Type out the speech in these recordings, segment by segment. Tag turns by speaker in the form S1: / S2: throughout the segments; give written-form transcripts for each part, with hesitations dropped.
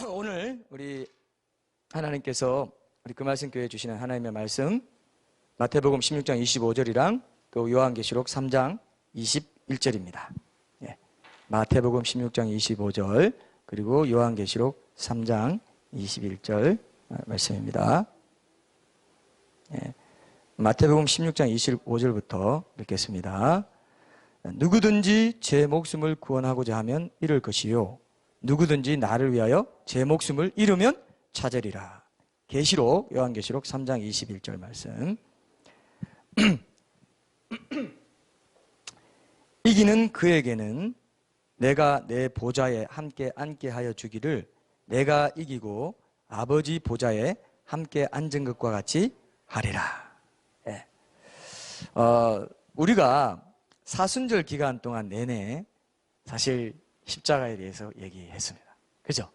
S1: 오늘 우리 하나님께서 우리 금화성교회에 주시는 하나님의 말씀 마태복음 16장 25절이랑 또 요한계시록 3장 21절입니다. 예, 마태복음 16장 25절 그리고 요한계시록 3장 21절 말씀입니다. 예, 마태복음 16장 25절부터 읽겠습니다. 누구든지 제 목숨을 구원하고자 하면 잃을 것이요 누구든지 나를 위하여 제 목숨을 잃으면 찾으리라. 계시록 요한계시록 3장 21절 말씀. 이기는 그에게는 내가 내 보좌에 함께 앉게 하여 주기를 내가 이기고 아버지 보좌에 함께 앉은 것과 같이 하리라. 예. 우리가 사순절 기간 동안 내내 사실 십자가에 대해서 얘기했습니다. 그죠?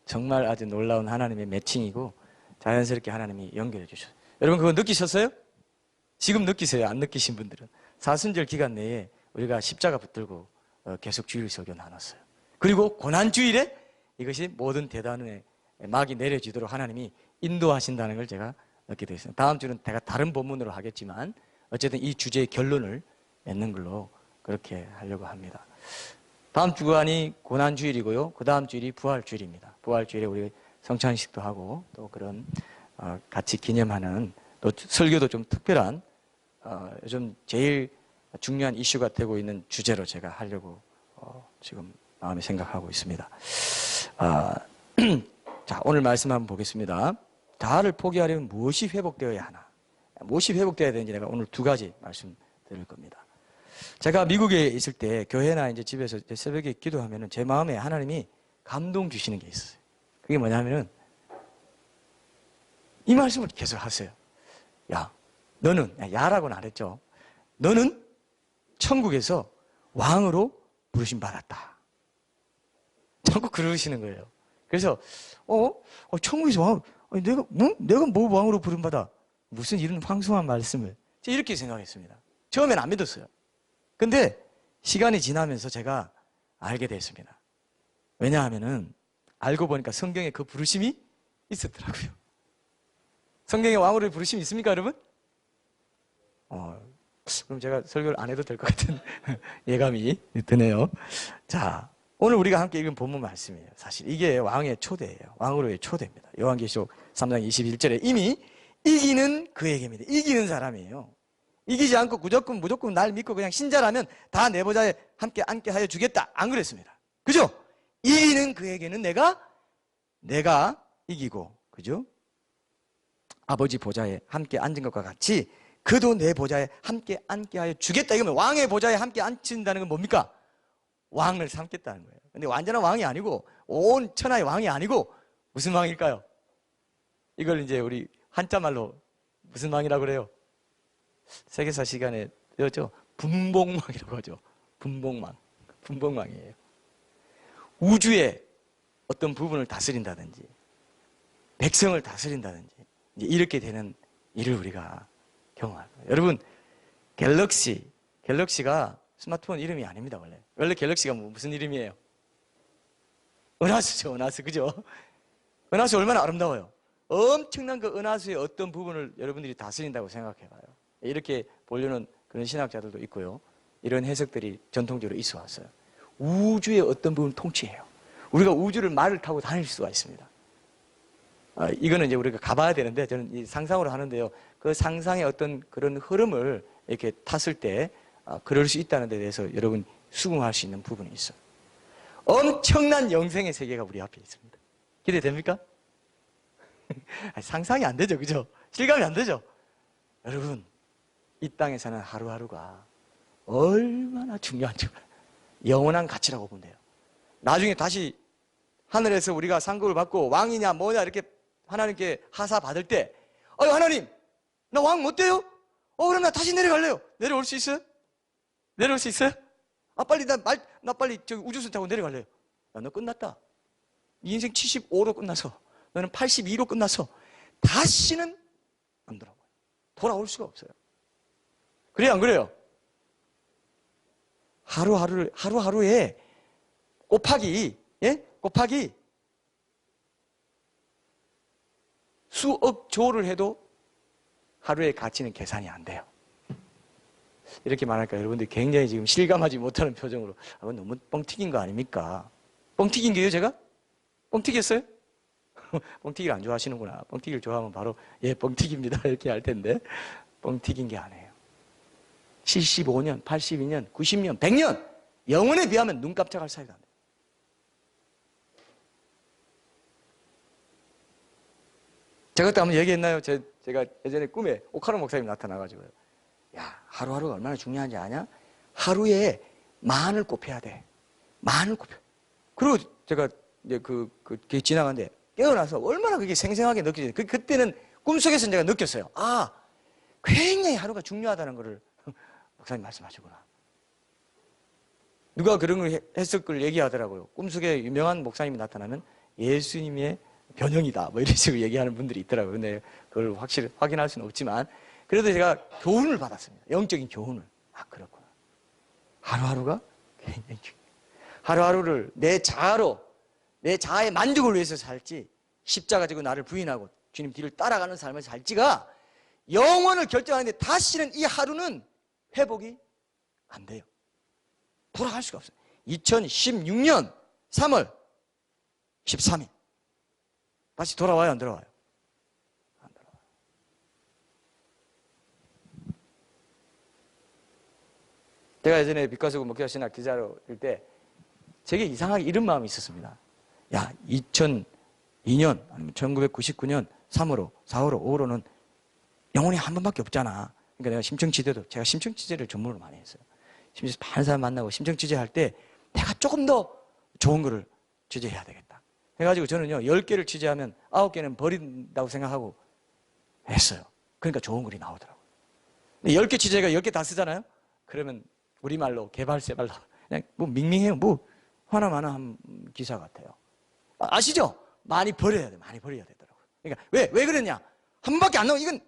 S1: 정말 아주 놀라운 하나님의 매칭이고 자연스럽게 하나님이 연결해 주셨어요. 여러분 그거 느끼셨어요? 지금 느끼세요? 안 느끼신 분들은. 사순절 기간 내에 우리가 십자가 붙들고 계속 주일 설교 나눴어요. 그리고 고난주일에 이것이 모든 대단에 막이 내려지도록 하나님이 인도하신다는 걸 제가 얻게 되었습니다. 다음 주는 제가 다른 본문으로 하겠지만 어쨌든 이 주제의 결론을 맺는 걸로 그렇게 하려고 합니다. 다음 주간이 고난주일이고요. 그 다음 주일이 부활주일입니다. 부활주일에 우리 성찬식도 하고 또 그런 같이 기념하는 또 설교도 좀 특별한 요즘 제일 중요한 이슈가 되고 있는 주제로 제가 하려고 지금 마음에 생각하고 있습니다. 자, 오늘 말씀 한번 보겠습니다. 자아를 포기하려면 무엇이 회복되어야 하나? 무엇이 회복되어야 되는지 내가 오늘 두 가지 말씀드릴 겁니다. 제가 미국에 있을 때 교회나 이제 집에서 이제 새벽에 기도하면은 제 마음에 하나님이 감동 주시는 게 있어요. 그게 뭐냐면은 이 말씀을 계속 하세요. 야, 너는, 야라고는 안 했죠. 너는 천국에서 왕으로 부르심 받았다. 자꾸 그러시는 거예요. 그래서, 천국에서 왕으로, 내가 뭐 왕으로 부름받아? 무슨 이런 황송한 말씀을. 제가 이렇게 생각했습니다. 처음엔 안 믿었어요. 근데 시간이 지나면서 제가 알게 됐습니다. 왜냐하면은 알고 보니까 성경에 그 부르심이 있었더라고요. 성경에 왕으로의 부르심이 있습니까, 여러분? 그럼 제가 설교를 안 해도 될 것 같은 예감이 드네요. 자, 오늘 우리가 함께 읽은 본문 말씀이에요. 사실 이게 왕의 초대예요. 왕으로의 초대입니다. 요한계시록 3장 21절에 이미 이기는 그에게입니다. 이기는 사람이에요. 이기지 않고 무조건 날 믿고 그냥 신자라면 다 내 보좌에 함께 앉게 하여 주겠다. 안 그랬습니다. 그죠? 이기는 그에게는 내가 이기고, 그죠? 아버지 보좌에 함께 앉은 것과 같이 그도 내 보좌에 함께 앉게 하여 주겠다. 이거면 왕의 보좌에 함께 앉힌다는 건 뭡니까? 왕을 삼겠다는 거예요. 근데 완전한 왕이 아니고 온 천하의 왕이 아니고 무슨 왕일까요? 이걸 이제 우리 한자말로 무슨 왕이라고 그래요? 세계사 시간에 배웠죠? 분봉왕이라고 하죠. 분봉왕이에요. 우주의 어떤 부분을 다스린다든지 백성을 다스린다든지 이제 이렇게 되는 일을 우리가 경험할 거예요. 여러분 갤럭시가 스마트폰 이름이 아닙니다. 원래 갤럭시가 무슨 이름이에요? 은하수죠. 은하수. 그죠? 은하수 얼마나 아름다워요. 엄청난 그 은하수의 어떤 부분을 여러분들이 다스린다고 생각해 봐요. 이렇게 보려는 그런 신학자들도 있고요. 이런 해석들이 전통적으로 있어 왔어요. 우주의 어떤 부분을 통치해요. 우리가 우주를 말을 타고 다닐 수가 있습니다. 이거는 이제 우리가 가봐야 되는데 저는 이 상상으로 하는데요. 그 상상의 어떤 그런 흐름을 이렇게 탔을 때 그럴 수 있다는 데 대해서 여러분 수긍할 수 있는 부분이 있어요. 엄청난 영생의 세계가 우리 앞에 있습니다. 기대됩니까? 상상이 안 되죠. 그죠? 실감이 안 되죠? 여러분 이 땅에 사는 하루하루가 얼마나 중요한지 영원한 가치라고 보면 돼요. 나중에 다시 하늘에서 우리가 상급을 받고 왕이냐 뭐냐 이렇게 하나님께 하사 받을 때 하나님 나 왕 못 돼요? 그럼 나 다시 내려갈래요. 내려올 수 있어요? 내려올 수 있어요? 빨리 나 빨리 저기 우주선 타고 내려갈래요. 너 끝났다. 네 인생 75로 끝나서 너는 82로 끝나서 다시는 안 돌아올 수가 없어요. 그래요, 안 그래요? 하루하루에 곱하기 수억 조를 해도 하루의 가치는 계산이 안 돼요. 이렇게 말하니까 여러분들이 굉장히 지금 실감하지 못하는 표정으로 너무 뻥튀긴 거 아닙니까? 뻥튀긴 게요, 제가? 뻥튀겼어요? 뻥튀기를 안 좋아하시는구나. 뻥튀기를 좋아하면 바로 예, 뻥튀기입니다 이렇게 할 텐데 뻥튀긴 게 아니에요. 75년, 82년, 90년, 100년 영혼에 비하면 눈 깜짝할 사이가 안 돼요. 제가 그때 한번 얘기했나요? 제가 예전에 꿈에 오카노 목사님이 나타나가지고요. 야, 하루하루가 얼마나 중요한지 아냐? 하루에 만을 꼽혀야 돼. 만을 꼽혀. 그리고 제가 이제 그게 지나갔는데 깨어나서 얼마나 그게 생생하게 느껴져요. 그때는 꿈속에서 제가 느꼈어요. 아, 굉장히 하루가 중요하다는 거를 목사님 말씀하시구나. 누가 그런 걸 했을 걸 얘기하더라고요. 꿈속에 유명한 목사님이 나타나면 예수님의 변형이다. 뭐 이런 식으로 얘기하는 분들이 있더라고요. 근데 그걸 확실히 확인할 수는 없지만 그래도 제가 교훈을 받았습니다. 영적인 교훈을. 아, 그렇구나. 하루하루가 굉장히 중요해요. 하루하루를 내 자아로, 내 자아의 만족을 위해서 살지, 십자가 지고 나를 부인하고 주님 뒤를 따라가는 삶을 살지가 영원을 결정하는데 다시는 이 하루는 회복이 안 돼요. 돌아갈 수가 없어요. 2016년 3월 13일. 다시 돌아와요, 안 돌아와요? 안 돌아와요. 제가 예전에 빛과수고 목회하시나 기자로 일 때 제게 이상하게 이런 마음이 있었습니다. 야, 2002년, 아니면 1999년 3월호, 4월호, 5월호는 영혼이 한 번밖에 없잖아. 그러니까 내가 심층취재도, 제가 심층취재를 전문으로 많이 했어요. 심지어 많은 사람 만나고 심층취재할 때 내가 조금 더 좋은 거를 취재해야 되겠다. 해가지고 저는요, 10개를 취재하면 9개는 버린다고 생각하고 했어요. 그러니까 좋은 글이 나오더라고요. 근데 10개 취재가 10개 다 쓰잖아요? 그러면 우리말로 개발세발로 그냥 뭐 밍밍해요. 뭐 하나마나한 기사 같아요. 아시죠? 많이 버려야 돼. 많이 버려야 되더라고요. 그러니까 왜 그랬냐? 한 번밖에 안 나오고 이건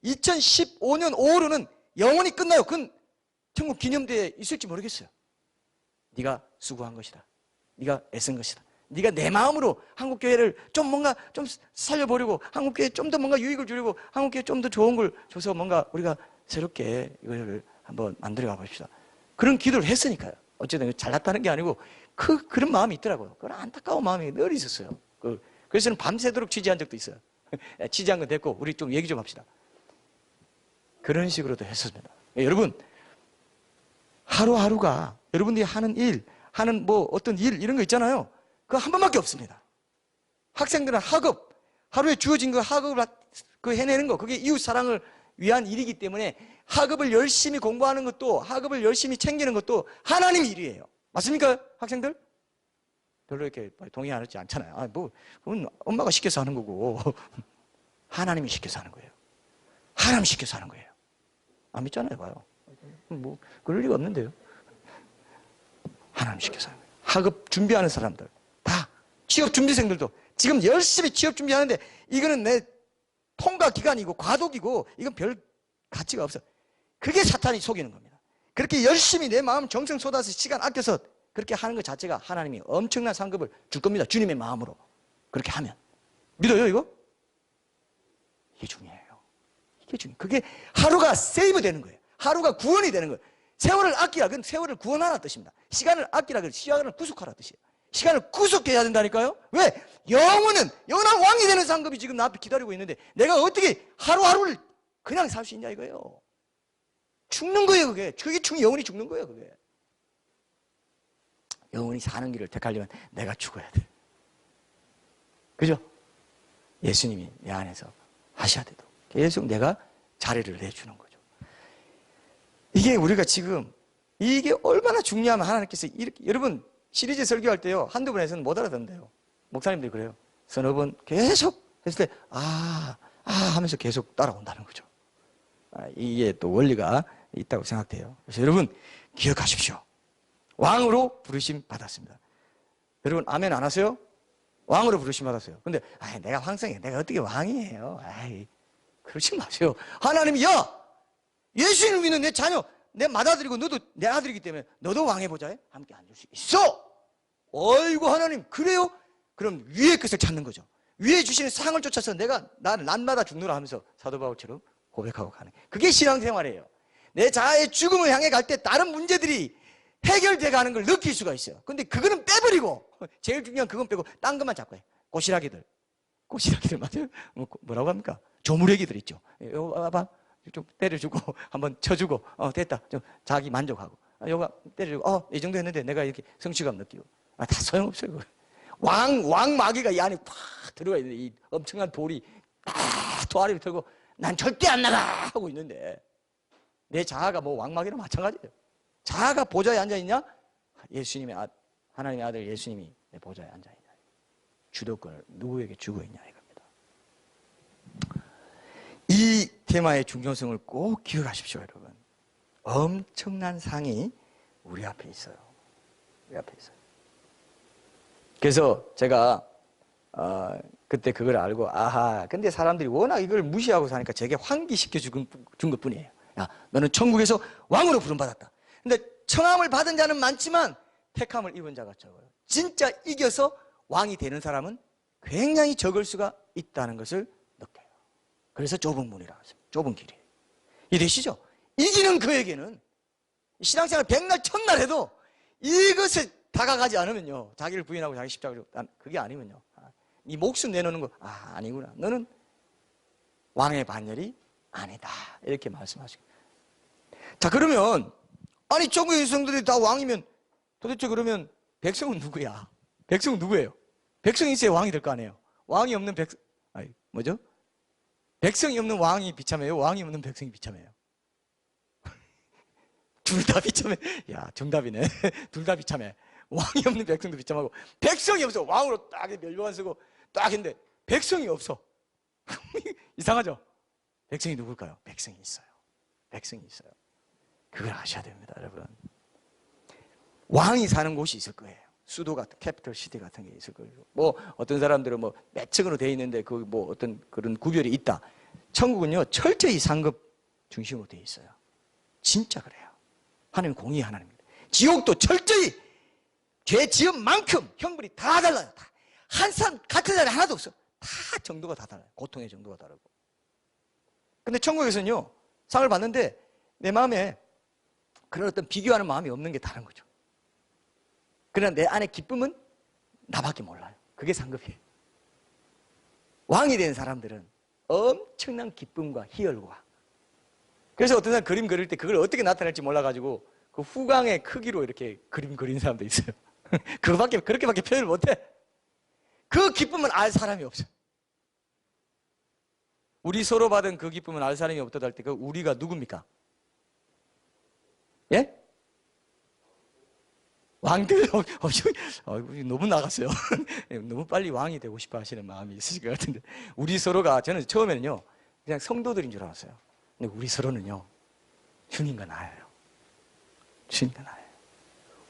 S1: 2015년 5월호는 영원히 끝나요. 그건 천국 기념대에 있을지 모르겠어요. 네가 수고한 것이다. 네가 애쓴 것이다. 네가 내 마음으로 한국교회를 좀 뭔가 좀 살려보려고 한국교회에 좀 더 뭔가 유익을 주려고 한국교회에 좀 더 좋은 걸 줘서 뭔가 우리가 새롭게 이걸 한번 만들어가 봅시다. 그런 기도를 했으니까요. 어쨌든 잘났다는 게 아니고 그런 마음이 있더라고요. 그런 안타까운 마음이 늘 있었어요. 그래서 밤새도록 취재한 적도 있어요. 취재한 건 됐고 우리 좀 얘기 좀 합시다. 그런 식으로도 했었습니다. 여러분 하루하루가 여러분들이 하는 일, 하는 뭐 어떤 일 이런 거 있잖아요. 그거 한 번밖에 없습니다. 학생들은 학업, 하루에 주어진 그 학업을 해내는 거, 그게 이웃 사랑을 위한 일이기 때문에 학업을 열심히 공부하는 것도, 학업을 열심히 챙기는 것도 하나님 일이에요. 맞습니까, 학생들? 별로 이렇게 동의하지 않잖아요. 아, 뭐, 그건 엄마가 시켜서 하는 거고, 하나님이 시켜서 하는 거예요. 하나님이 시켜서 하는 거예요. 안 믿잖아요, 봐요. 뭐, 그럴 리가 없는데요. 하나님이 시켜서 하는 거예요. 학업 준비하는 사람들. 다 취업 준비생들도 지금 열심히 취업 준비하는데 이거는 내 통과 기간이고 과도기고 이건 별 가치가 없어. 그게 사탄이 속이는 겁니다. 그렇게 열심히 내 마음 정성 쏟아서 시간 아껴서 그렇게 하는 것 자체가 하나님이 엄청난 상급을 줄 겁니다. 주님의 마음으로 그렇게 하면. 믿어요 이거? 이게 중요해요. 이게 중요해요. 그게 하루가 세이브 되는 거예요. 하루가 구원이 되는 거예요. 세월을 아끼라. 그건 세월을 구원하라는 뜻입니다. 시간을 아끼라. 그건 시간을 구속하라는 뜻이에요. 시간을 구속해야 된다니까요? 왜? 영혼은 영원한 왕이 되는 상급이 지금 나 앞에 기다리고 있는데 내가 어떻게 하루하루를 그냥 살 수 있냐 이거예요. 죽는 거예요 그게. 영혼이 죽는 거예요 그게. 영혼이 사는 길을 택하려면 내가 죽어야 돼. 그죠? 예수님이 내 안에서 하셔야 돼도 계속 내가 자리를 내주는 거죠. 이게 우리가 지금 이게 얼마나 중요하면 하나님께서 이렇게 여러분 시리즈 설교할 때요 한두 번에서는 못 알아듣는데요. 목사님들이 그래요. 서너 번 계속 했을 때 하면서 계속 따라온다는 거죠. 이게 또 원리가 있다고 생각돼요. 그래서 여러분 기억하십시오. 왕으로 부르심 받았습니다. 여러분 아멘 안 하세요? 왕으로 부르심 받았어요. 근데 내가 황성이에요. 내가 어떻게 왕이에요? 그러지 마세요. 하나님이 예수님을 믿는 내 자녀 내 맏아들이고 너도 내 아들이기 때문에 너도 왕해보자. 함께 앉을 수 있어. 어이구 하나님 그래요? 그럼 위의 것을 찾는 거죠. 위에 주시는 상을 쫓아서 내가 나는 날마다 죽노라 하면서 사도 바울처럼 고백하고 가는, 그게 신앙생활이에요. 내 자아의 죽음을 향해 갈 때 다른 문제들이 해결돼 가는 걸 느낄 수가 있어요. 근데 그거는 빼버리고, 제일 중요한 그건 빼고 딴 것만 잡고 해. 꼬시라기들 맞아요? 뭐라고 합니까? 조무래기들 있죠. 요거 봐봐, 좀 때려주고 한번 쳐주고, 됐다, 좀 자기 만족하고, 요거 때려주고, 이 정도 했는데 내가 이렇게 성취감 느끼고, 다 소용없어요. 그거. 왕마귀가 이 안에 팍 들어가 있는데, 이 엄청난 돌이 도아리를 털고 난 절대 안 나가 하고 있는데, 내 자아가 뭐 왕마귀랑 마찬가지예요. 자아가 보좌에 앉아있냐? 하나님의 아들 예수님이 내 보좌에 앉아있냐. 주도권을 누구에게 주고 있냐 이겁니다. 이 테마의 중요성을 꼭 기억하십시오, 여러분. 엄청난 상이 우리 앞에 있어요. 우리 앞에 있어요. 그래서 제가 그때 그걸 알고, 근데 사람들이 워낙 이걸 무시하고 사니까 제게 환기시켜 준 것뿐이에요. 야, 너는 천국에서 왕으로 부름받았다. 근데 청함을 받은 자는 많지만 택함을 입은 자가 적어요. 진짜 이겨서 왕이 되는 사람은 굉장히 적을 수가 있다는 것을 느껴요. 그래서 좁은 문이라고 했습니다. 좁은 길이에요. 이해되시죠? 이기는 그에게는 신앙생활 100날 1000날 해도 이것에 다가가지 않으면요, 자기를 부인하고 자기 십자가를, 그게 아니면요, 네 목숨 내놓는 거, 아니구나, 너는 왕의 반열이 아니다, 이렇게 말씀하시고. 자, 그러면 아니 천국의 성도들이 다 왕이면 도대체 그러면 백성은 누구야? 백성은 누구예요? 백성이 있어야 왕이 될 거 아니에요. 왕이 없는 뭐죠? 백성이 없는 왕이 비참해요? 왕이 없는 백성이 비참해요? 둘 다 비참해. 야, 정답이네. 둘 다 비참해. 왕이 없는 백성도 비참하고, 백성이 없어. 왕으로 딱 멸류관 쓰고 딱 했는데 백성이 없어. 이상하죠? 백성이 누굴까요? 백성이 있어요. 백성이 있어요. 그걸 아셔야 됩니다, 여러분. 왕이 사는 곳이 있을 거예요. 수도 같은, 캐피털 시티 같은 게 있을 거예요. 뭐 어떤 사람들은 뭐 몇 층으로 되어 있는데 그 뭐 어떤 그런 구별이 있다. 천국은요, 철저히 상급 중심으로 되어 있어요. 진짜 그래요. 하나님 공의 하나님입니다. 지옥도 철저히 죄 지은 만큼 형벌이 다 달라요. 다. 한 사람 같은 자리 하나도 없어. 다 정도가 다 달라요. 고통의 정도가 다르고. 근데 천국에서는요, 상을 받는데 내 마음에 그런 어떤 비교하는 마음이 없는 게 다른 거죠. 그러나 내 안에 기쁨은 나밖에 몰라요. 그게 상급이에요. 왕이 된 사람들은 엄청난 기쁨과 희열과, 그래서 어떤 사람 그림 그릴 때 그걸 어떻게 나타낼지 몰라가지고 그 후광의 크기로 이렇게 그림 그린 사람도 있어요. 그렇게밖에 표현을 못해. 그 기쁨은 알 사람이 없어요. 우리 서로 받은 그 기쁨은 알 사람이 없다고 할 때 그 우리가 누굽니까? 예? 왕들, 너무 나갔어요. 너무 빨리 왕이 되고 싶어 하시는 마음이 있으실 것 같은데, 우리 서로가, 저는 처음에는요, 그냥 성도들인 줄 알았어요. 근데 우리 서로는요, 주님과 나예요. 주님과 나예요.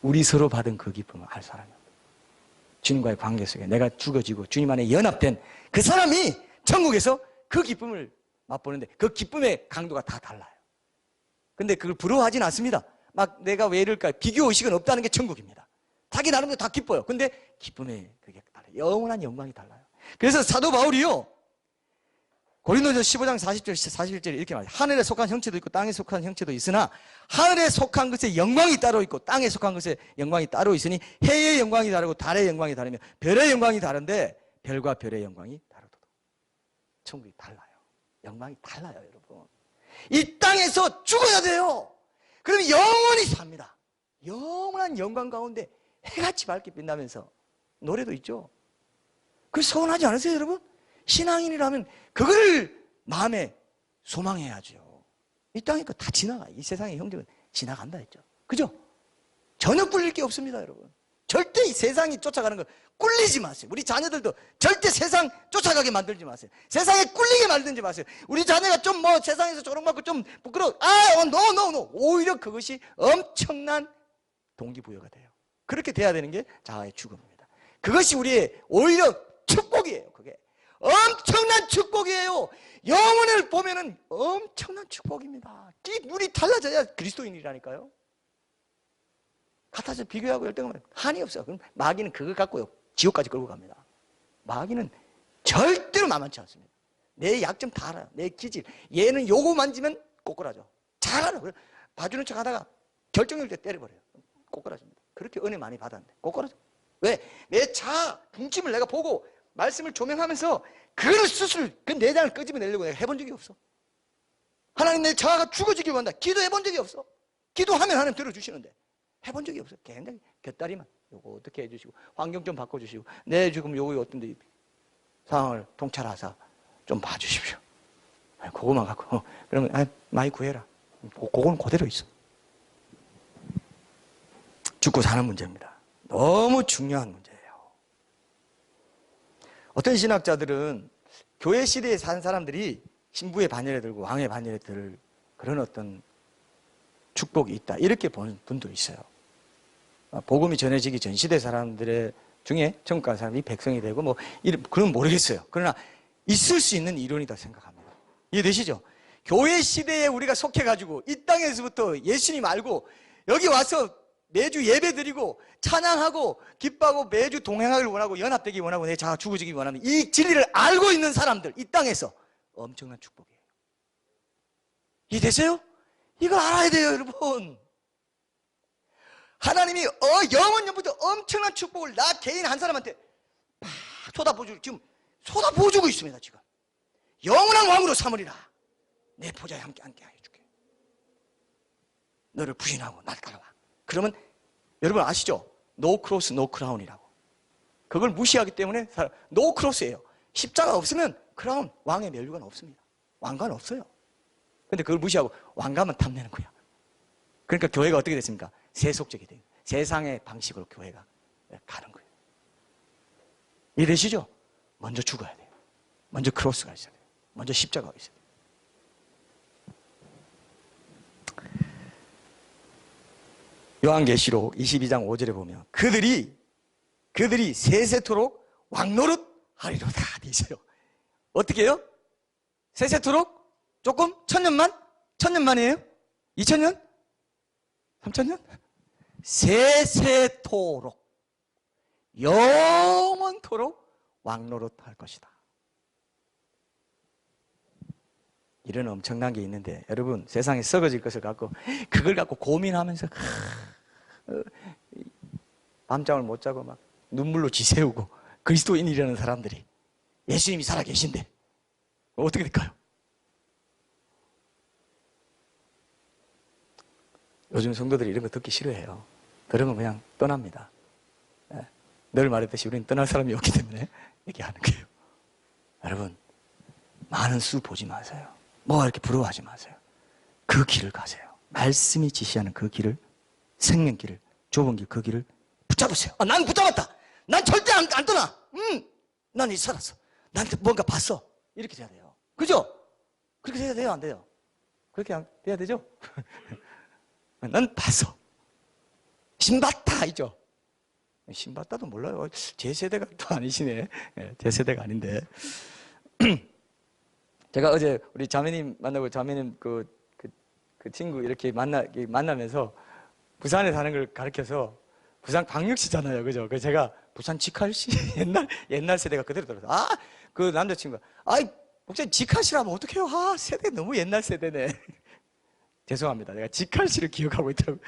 S1: 우리 서로 받은 그 기쁨을 알 사람이 없어요. 주님과의 관계 속에 내가 죽어지고 주님 안에 연합된 그 사람이 천국에서 그 기쁨을 맛보는데, 그 기쁨의 강도가 다 달라요. 근데 그걸 부러워하진 않습니다. 막 내가 왜 이럴까, 비교의식은 없다는 게 천국입니다. 자기 나름대로 다 기뻐요. 근데 기쁨의 그게 달라요. 영원한 영광이 달라요. 그래서 사도 바울이요, 고린도전서 15장 40절 41절에 이렇게 말해요. 하늘에 속한 형체도 있고 땅에 속한 형체도 있으나 하늘에 속한 것에 영광이 따로 있고 땅에 속한 것에 영광이 따로 있으니 해의 영광이 다르고 달의 영광이 다르며 별의 영광이 다른데 별과 별의 영광이 다르도다. 천국이 달라요. 영광이 달라요, 여러분. 이 땅에서 죽어야 돼요. 그러면 영원히 삽니다. 영원한 영광 가운데 해같이 밝게 빛나면서, 노래도 있죠. 그걸 서운하지 않으세요, 여러분? 신앙인이라면 그거를 마음에 소망해야죠. 이 땅에 거 다 지나가. 이 세상의 형제는 지나간다 했죠. 그죠? 전혀 꿀릴 게 없습니다, 여러분. 절대 이 세상이 쫓아가는 거 꿀리지 마세요. 우리 자녀들도 절대 세상 쫓아가게 만들지 마세요. 세상에 꿀리게 만들지 마세요. 우리 자녀가 좀 뭐 세상에서 조롱받고 좀 부끄러워, 노. 오히려 그것이 엄청난 동기부여가 돼요. 그렇게 돼야 되는 게 자아의 죽음입니다. 그것이 우리의 오히려 축복이에요. 그게 엄청난 축복이에요. 영혼을 보면은 엄청난 축복입니다. 이 눈이 달라져야 그리스도인이라니까요. 같아서 비교하고 열등하면 한이 없어요. 그럼 마귀는 그걸 갖고요, 지옥까지 끌고 갑니다. 마귀는 절대로 만만치 않습니다. 내 약점 다 알아요. 내 기질. 얘는 요거 만지면 꼬꾸라져. 잘 알아. 봐주는 척 하다가 결정력 때 때려버려요. 꼬꾸라집니다. 그렇게 은혜 많이 받았는데 꼬꾸라져. 왜? 내 자아, 중심을 내가 보고 말씀을 조명하면서 그거를 스스로 그 내장을 끄집어내려고 내가 해본 적이 없어. 하나님 내 자아가 죽어지길 원한다. 기도해 본 적이 없어. 기도하면 하나님 들어주시는데 해본 적이 없어. 굉장히 곁다리만 요거 어떻게 해주시고 환경 좀 바꿔주시고 내 지금 요거 어떤데 상황을 통찰하사 좀 봐주십시오. 그거만 갖고 그러면 많이 구해라. 그거는 그대로 있어. 죽고 사는 문제입니다. 너무 중요한 문제예요. 어떤 신학자들은 교회 시대에 산 사람들이 신부의 반열에 들고 왕의 반열에 들 그런 어떤 축복이 있다 이렇게 보는 분도 있어요. 복음이 전해지기 전 시대 사람들의 중에 천국 가는 사람이 백성이 되고 뭐 그건 모르겠어요. 그러나 있을 수 있는 이론이다 생각합니다. 이해되시죠? 교회 시대에 우리가 속해가지고 이 땅에서부터 예수님 알고 여기 와서 매주 예배 드리고 찬양하고 기뻐하고 매주 동행하길 원하고 연합되기 원하고 내 자아 죽어지기 원하는 이 진리를 알고 있는 사람들 이 땅에서 엄청난 축복이에요. 이해되세요? 이걸 알아야 돼요, 여러분. 하나님이 영원전부터 엄청난 축복을 나 개인 한 사람한테 막 쏟아부어주고 지금 쏟아부어주고 있습니다. 지금 영원한 왕으로 삼으리라. 내 보좌에 함께 하여 줄게. 너를 부인하고 날 따라와. 그러면 여러분 아시죠? No cross, no crown이라고. 그걸 무시하기 때문에 no cross예요. 십자가 없으면 크라운, 왕의 면류관 없습니다. 왕관 없어요. 근데 그걸 무시하고 왕관만 탐내는 거야. 그러니까 교회가 어떻게 됐습니까? 세속적이 돼요. 세상의 방식으로 교회가 가는 거예요. 이해되시죠? 먼저 죽어야 돼요. 먼저 크로스가 있어야 돼요. 먼저 십자가가 있어야 돼요. 요한계시록 22장 5절에 보면 그들이 세세토록 왕노릇 하리로다 돼 있어요. 어떻게 해요? 세세토록? 조금? 천년만? 천년만이에요? 2000년? 3000년? 세세토록 영원토록 왕노릇 할 것이다. 이런 엄청난 게 있는데 여러분 세상에 썩어질 것을 갖고 그걸 갖고 고민하면서 밤잠을 못 자고 막 눈물로 지새우고 그리스도인이라는 사람들이 예수님이 살아계신데 어떻게 될까요? 요즘 성도들이 이런 거 듣기 싫어해요. 그러면 그냥 떠납니다. 늘 말했듯이 우리는 떠날 사람이 없기 때문에 얘기하는 거예요. 여러분 많은 수 보지 마세요. 뭐 이렇게 부러워하지 마세요. 그 길을 가세요. 말씀이 지시하는 그 길을, 생명길을, 좁은 길, 그 길을 붙잡으세요. 난 붙잡았다. 난 절대 안 떠나. 난 이제 살았어. 나한테 뭔가 봤어. 이렇게 돼야 돼요. 그죠? 그렇게 돼야 돼요? 안 돼요? 그렇게 돼야 되죠? 난 봤어. 신봤다 있죠? 신봤다도 몰라요. 제 세대가 또 아니시네. 제 세대가 아닌데. 제가 어제 우리 자매님 만나고 자매님 그 친구 이렇게 만나면서 부산에 사는 걸 가르쳐서 부산 광역시잖아요. 그죠? 그래서 제가 부산 직할시 옛날 세대가 그대로 들어서 그 남자친구가 목사님 직할시라면 어떡해요? 세대 너무 옛날 세대네. 죄송합니다. 내가 직할시를 기억하고 있더라고요.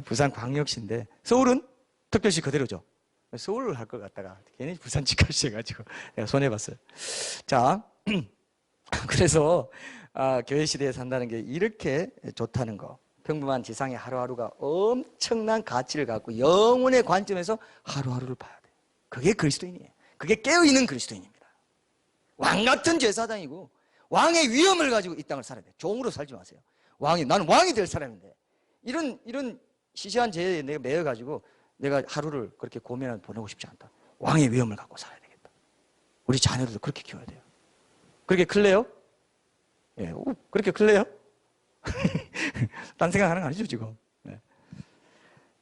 S1: 부산 광역시인데 서울은 특별시 그대로죠. 서울을 할 것 같다가 괜히 부산 직할시 해가지고 내가 손해봤어요. 자, 그래서 교회 시대에 산다는 게 이렇게 좋다는 거. 평범한 지상의 하루하루가 엄청난 가치를 갖고 영혼의 관점에서 하루하루를 봐야 돼요. 그게 그리스도인이에요. 그게 깨어있는 그리스도인입니다. 왕 같은 제사장이고 왕의 위엄을 가지고 이 땅을 살아야 돼요. 종으로 살지 마세요. 나는 왕이 될 사람인데 이런 시시한 죄에 내가 매여가지고 내가 하루를 그렇게 고민하며 보내고 싶지 않다. 왕의 위엄을 갖고 살아야 되겠다. 우리 자녀들도 그렇게 키워야 돼요. 그렇게 클래요? 예, 그렇게 클래요? 딴 생각하는 거 아니죠 지금. 네.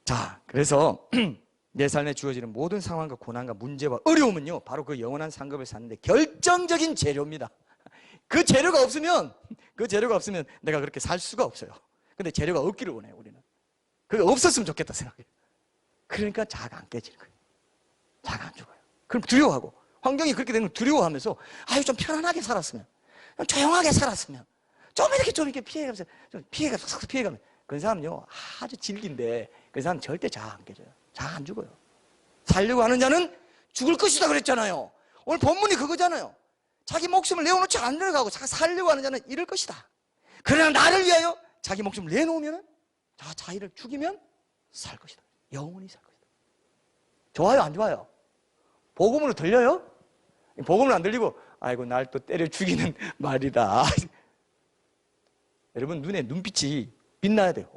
S1: 자, 그래서 내 삶에 주어지는 모든 상황과 고난과 문제와 어려움은요 바로 그 영원한 상급을 사는데 결정적인 재료입니다. 그 재료가 없으면 내가 그렇게 살 수가 없어요. 근데 재료가 없기를 원해요. 우리는 그게 없었으면 좋겠다 생각해요. 그러니까 자아가 안 깨지는 거예요. 자아가 안 죽어요. 그럼 두려워하고 환경이 그렇게 되는 걸 두려워하면서 아유 좀 편안하게 살았으면, 좀 조용하게 살았으면, 좀 이렇게 피해가면서 좀 피해가면 그런 사람은요 아주 질긴데 그 사람 절대 자 안 깨져요. 자 안 죽어요. 살려고 하는 자는 죽을 것이다 그랬잖아요. 오늘 본문이 그거잖아요. 자기 목숨을 내어놓지 않으려고 살려고 하는 자는 잃을 것이다. 그러나 나를 위하여 자기 목숨을 내놓으면 자기를 죽이면 살 것이다. 영원히 살 것이다. 좋아요 안 좋아요? 복음으로 들려요? 복음을 안 들리고 아이고 날 또 때려 죽이는 말이다. 여러분 눈에 눈빛이 빛나야 돼요.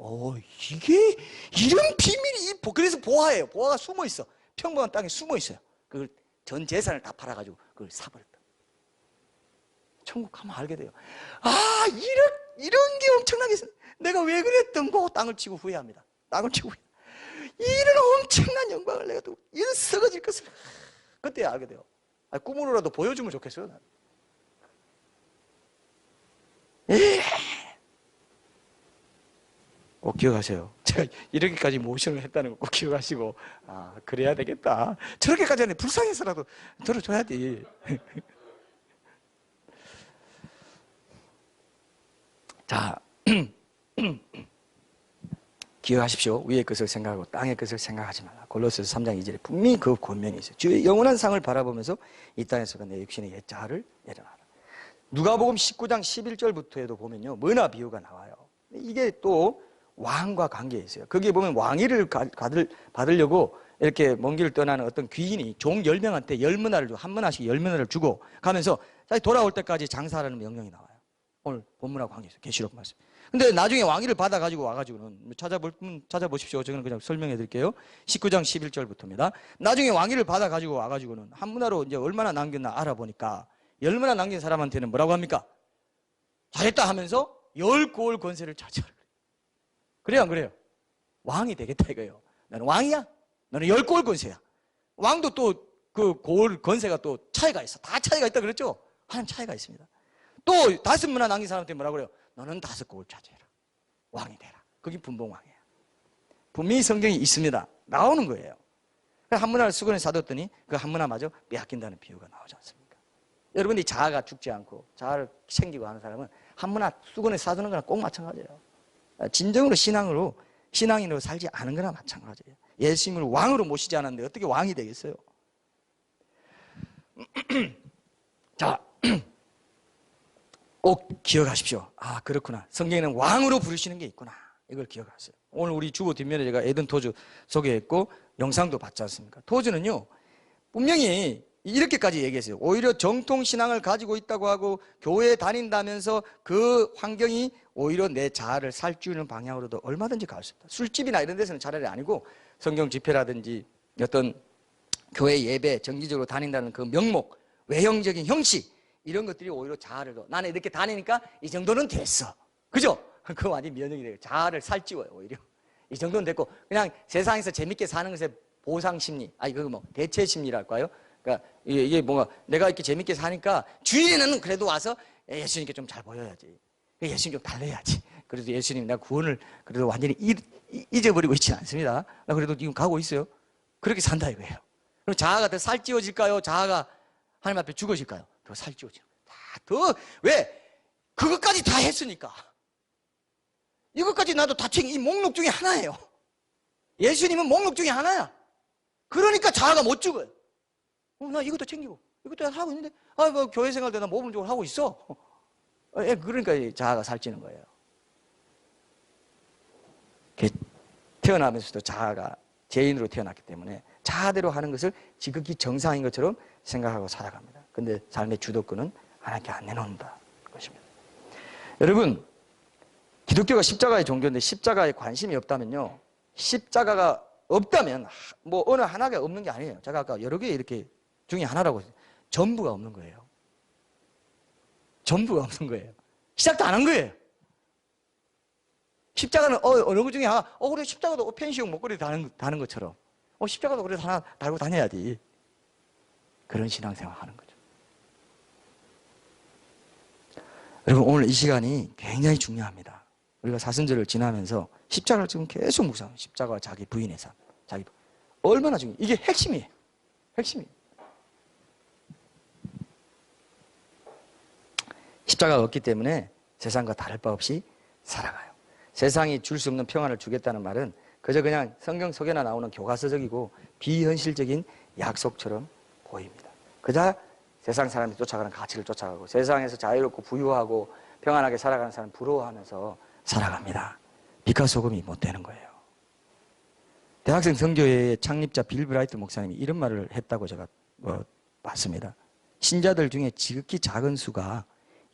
S1: 이게 이런 비밀이 그래서 보화예요. 보화가 숨어 있어. 평범한 땅에 숨어 있어요. 그걸 전 재산을 다 팔아가지고 그걸 사버렸다. 천국 가면 알게 돼요. 이런 게 엄청나게 내가 왜 그랬던 거 땅을 치고 후회합니다. 땅을 치고 후회. 이런 엄청난 영광을 내가 또 이런 썩어질 것을 그때 알게 돼요. 꿈으로라도 보여주면 좋겠어요. 꼭 기억하세요. 제가 이렇게까지 모션을 했다는 거 꼭 기억하시고 그래야 되겠다. 저렇게까지 하네 불쌍해서라도 들어줘야지. 자, 기억하십시오. 위의 것을 생각하고 땅의 것을 생각하지 말라. 골로새서 3장 2절에 분명히 그 권면이 있어요. 주의 영원한 상을 바라보면서 이 땅에서가 내 육신의 옛자를 내려놔라. 누가복음 19장 11절부터에도 보면요 뭐나 비유가 나와요. 이게 또 왕과 관계에 있어요. 거기에 보면 왕위를 받으려고 이렇게 먼 길을 떠나는 어떤 귀인이 종 10명한테 10문화를 주고 한 문화씩 10문화를 주고 가면서 돌아올 때까지 장사하라는 명령이 나와요. 오늘 본문하고 관계있어요. 계시록 말씀. 근데 나중에 왕위를 받아가지고 와가지고는 찾아보십시오. 저는 그냥 설명해 드릴게요. 19장 11절부터입니다. 나중에 왕위를 받아가지고 와가지고는 한 문화로 이제 얼마나 남겼나 알아보니까 10문화 남긴 사람한테는 뭐라고 합니까? 잘했다 하면서 10고을 권세를 차지하라. 그래요 안 그래요? 왕이 되겠다 이거예요. 나는 왕이야. 너는 10고을 권세야. 왕도 또 그 고을 권세가 또 차이가 있어. 다 차이가 있다 그랬죠? 하나님 차이가 있습니다. 또 5문화 남긴 사람한테 뭐라고 그래요? 너는 5고을 차지해라. 왕이 되라. 그게 분봉왕이에요. 분명히 성경이 있습니다. 나오는 거예요. 한 문화를 수건에 사뒀더니 그 한 문화마저 빼앗긴다는 비유가 나오지 않습니까? 여러분이 자아가 죽지 않고 자아를 챙기고 하는 사람은 한 문화 수건에 사두는 거랑 꼭 마찬가지예요. 진정으로 신앙인으로 살지 않은 거나 마찬가지예요. 예수님을 왕으로 모시지 않았는데 어떻게 왕이 되겠어요? 자, 꼭 기억하십시오. 그렇구나. 성경에는 왕으로 부르시는 게 있구나. 이걸 기억하세요. 오늘 우리 주보 뒷면에 제가 에덴 토주 소개했고 영상도 봤지 않습니까? 토주는요 분명히 이렇게까지 얘기했어요. 오히려 정통신앙을 가지고 있다고 하고 교회에 다닌다면서 그 환경이 오히려 내 자아를 살찌우는 방향으로도 얼마든지 갈 수 있다. 술집이나 이런 데서는 차라리 아니고 성경 집회라든지 어떤 교회 예배 정기적으로 다닌다는 그 명목, 외형적인 형식 이런 것들이 오히려 자아를 나는 이렇게 다니니까 이 정도는 됐어. 그죠? 그거 완전히 면역이 돼요. 자아를 살찌워요 오히려. 이 정도는 됐고 그냥 세상에서 재밌게 사는 것에 보상심리, 그거 뭐 대체심리랄까요? 그러니까 이게 뭔가 내가 이렇게 재밌게 사니까 주일에는 그래도 와서 예수님께 좀 잘 보여야지. 예수님 좀 달래야지. 그래도 예수님 내가 구원을 그래도 완전히 잊어버리고 있지는 않습니다. 나 그래도 지금 가고 있어요. 그렇게 산다 이거예요. 그럼 자아가 더 살찌워질까요? 자아가 하나님 앞에 죽어질까요? 더 살찌워져. 왜? 그것까지 다 했으니까. 이것까지 나도 다 챙긴 이 목록 중에 하나예요. 예수님은 목록 중에 하나야. 그러니까 자아가 못 죽어요. 나 이것도 챙기고 이것도 하고 있는데 뭐 교회 생활 때 나 모범적으로 하고 있어. 그러니까 자아가 살찌는 거예요. 태어나면서도 자아가 죄인으로 태어났기 때문에 자아대로 하는 것을 지극히 정상인 것처럼 생각하고 살아갑니다. 근데 삶의 주도권은 하나님께 안 내놓는다 것입니다. 여러분 기독교가 십자가의 종교인데 십자가에 관심이 없다면요 십자가가 없다면 뭐 어느 하나가 없는 게 아니에요. 제가 아까 여러 개 이렇게 중에 하나라고 했어요. 전부가 없는 거예요. 전부가 없는 거예요. 시작도 안 한 거예요. 십자가는 어느 것 중에 하나 그래 십자가도 펜시용 목걸이 다는 것처럼 십자가도 그래도 하나 달고 다녀야지. 그런 신앙생활 하는 거죠. 여러분 오늘 이 시간이 굉장히 중요합니다. 우리가 사순절을 지나면서 십자가를 지금 계속 묵상해요. 십자가와 자기 부인의 삶. 얼마나 중요해요. 이게 핵심이에요. 핵심이에요. 십자가가 없기 때문에 세상과 다를 바 없이 살아가요. 세상이 줄 수 없는 평안을 주겠다는 말은 그저 그냥 성경 속에나 나오는 교과서적이고 비현실적인 약속처럼 보입니다. 그저 세상 사람이 쫓아가는 가치를 쫓아가고 세상에서 자유롭고 부유하고 평안하게 살아가는 사람 부러워하면서 살아갑니다. 빛과 소금이 못 되는 거예요. 대학생 선교회의 창립자 빌 브라이트 목사님이 이런 말을 했다고 제가 봤습니다. 신자들 중에 지극히 작은 수가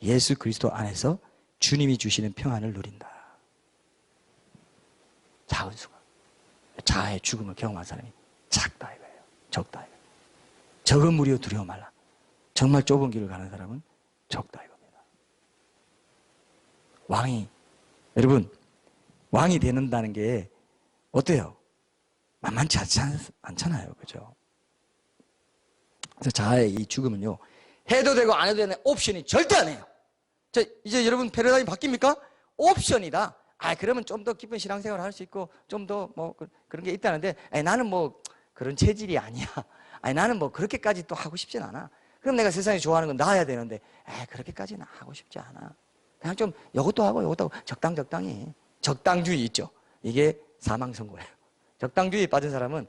S1: 예수 그리스도 안에서 주님이 주시는 평안을 누린다. 작은 수가. 자아의 죽음을 경험한 사람이 작다 이거예요. 적다 이거예요. 적은 무리여 두려워 말라. 정말 좁은 길을 가는 사람은 적다 이겁니다. 여러분 왕이 되는다는 게 어때요? 만만치 않잖아요. 그죠? 그래서 자아의 이 죽음은요, 해도 되고 안 해도 되는 옵션이 절대 아니에요. 이제 여러분 패러다임이 바뀝니까? 옵션이다. 그러면 좀 더 깊은 신앙생활을 할 수 있고, 좀 더 뭐 그런 게 있다는데, 나는 뭐 그런 체질이 아니야. 나는 뭐 그렇게까지 또 하고 싶진 않아. 그럼 내가 세상에 좋아하는 건 나아야 되는데, 그렇게까지는 하고 싶지 않아. 그냥 좀 이것도 하고 이것도 하고 적당히. 적당주의 있죠. 이게 사망선고예요. 적당주의에 빠진 사람은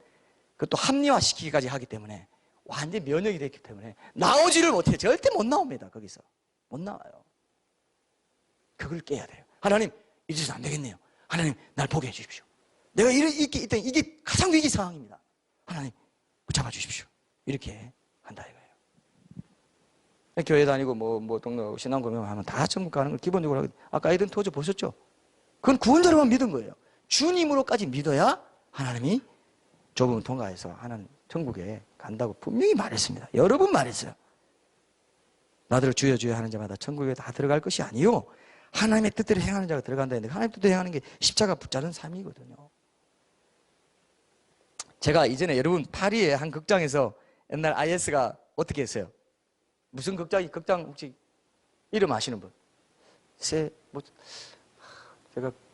S1: 그것도 합리화시키기까지 하기 때문에 완전히 면역이 됐기 때문에 나오지를 못해요. 절대 못 나옵니다. 거기서. 못 나와요. 그걸 깨야 돼요. 하나님, 이제는 안 되겠네요. 하나님, 날 포기해 주십시오. 내가 이게 가장 위기 상황입니다. 하나님, 붙잡아 주십시오. 이렇게 한다 이거예요. 교회 다니고 뭐 동네 신앙고명 하면 다 천국 가는 걸 기본적으로 하거든요. 아까 에덴 토저 보셨죠? 그건 구원자로만 믿은 거예요. 주님으로까지 믿어야 하나님이 좁은 통과해서 하나님 천국에 간다고 분명히 말했습니다. 여러 번 말했어요. 나더러 주여 주여 하는 자마다 천국에 다 들어갈 것이 아니요 하나님의 뜻대로 행하는 자가 들어간다 했는데 하나님의 뜻대로 행하는 게 십자가 붙잡는 삶이거든요. 제가 이전에 여러분 파리의 한 극장에서 옛날 IS가 어떻게 했어요? 무슨 극장 혹시 이름 아시는 분? 제가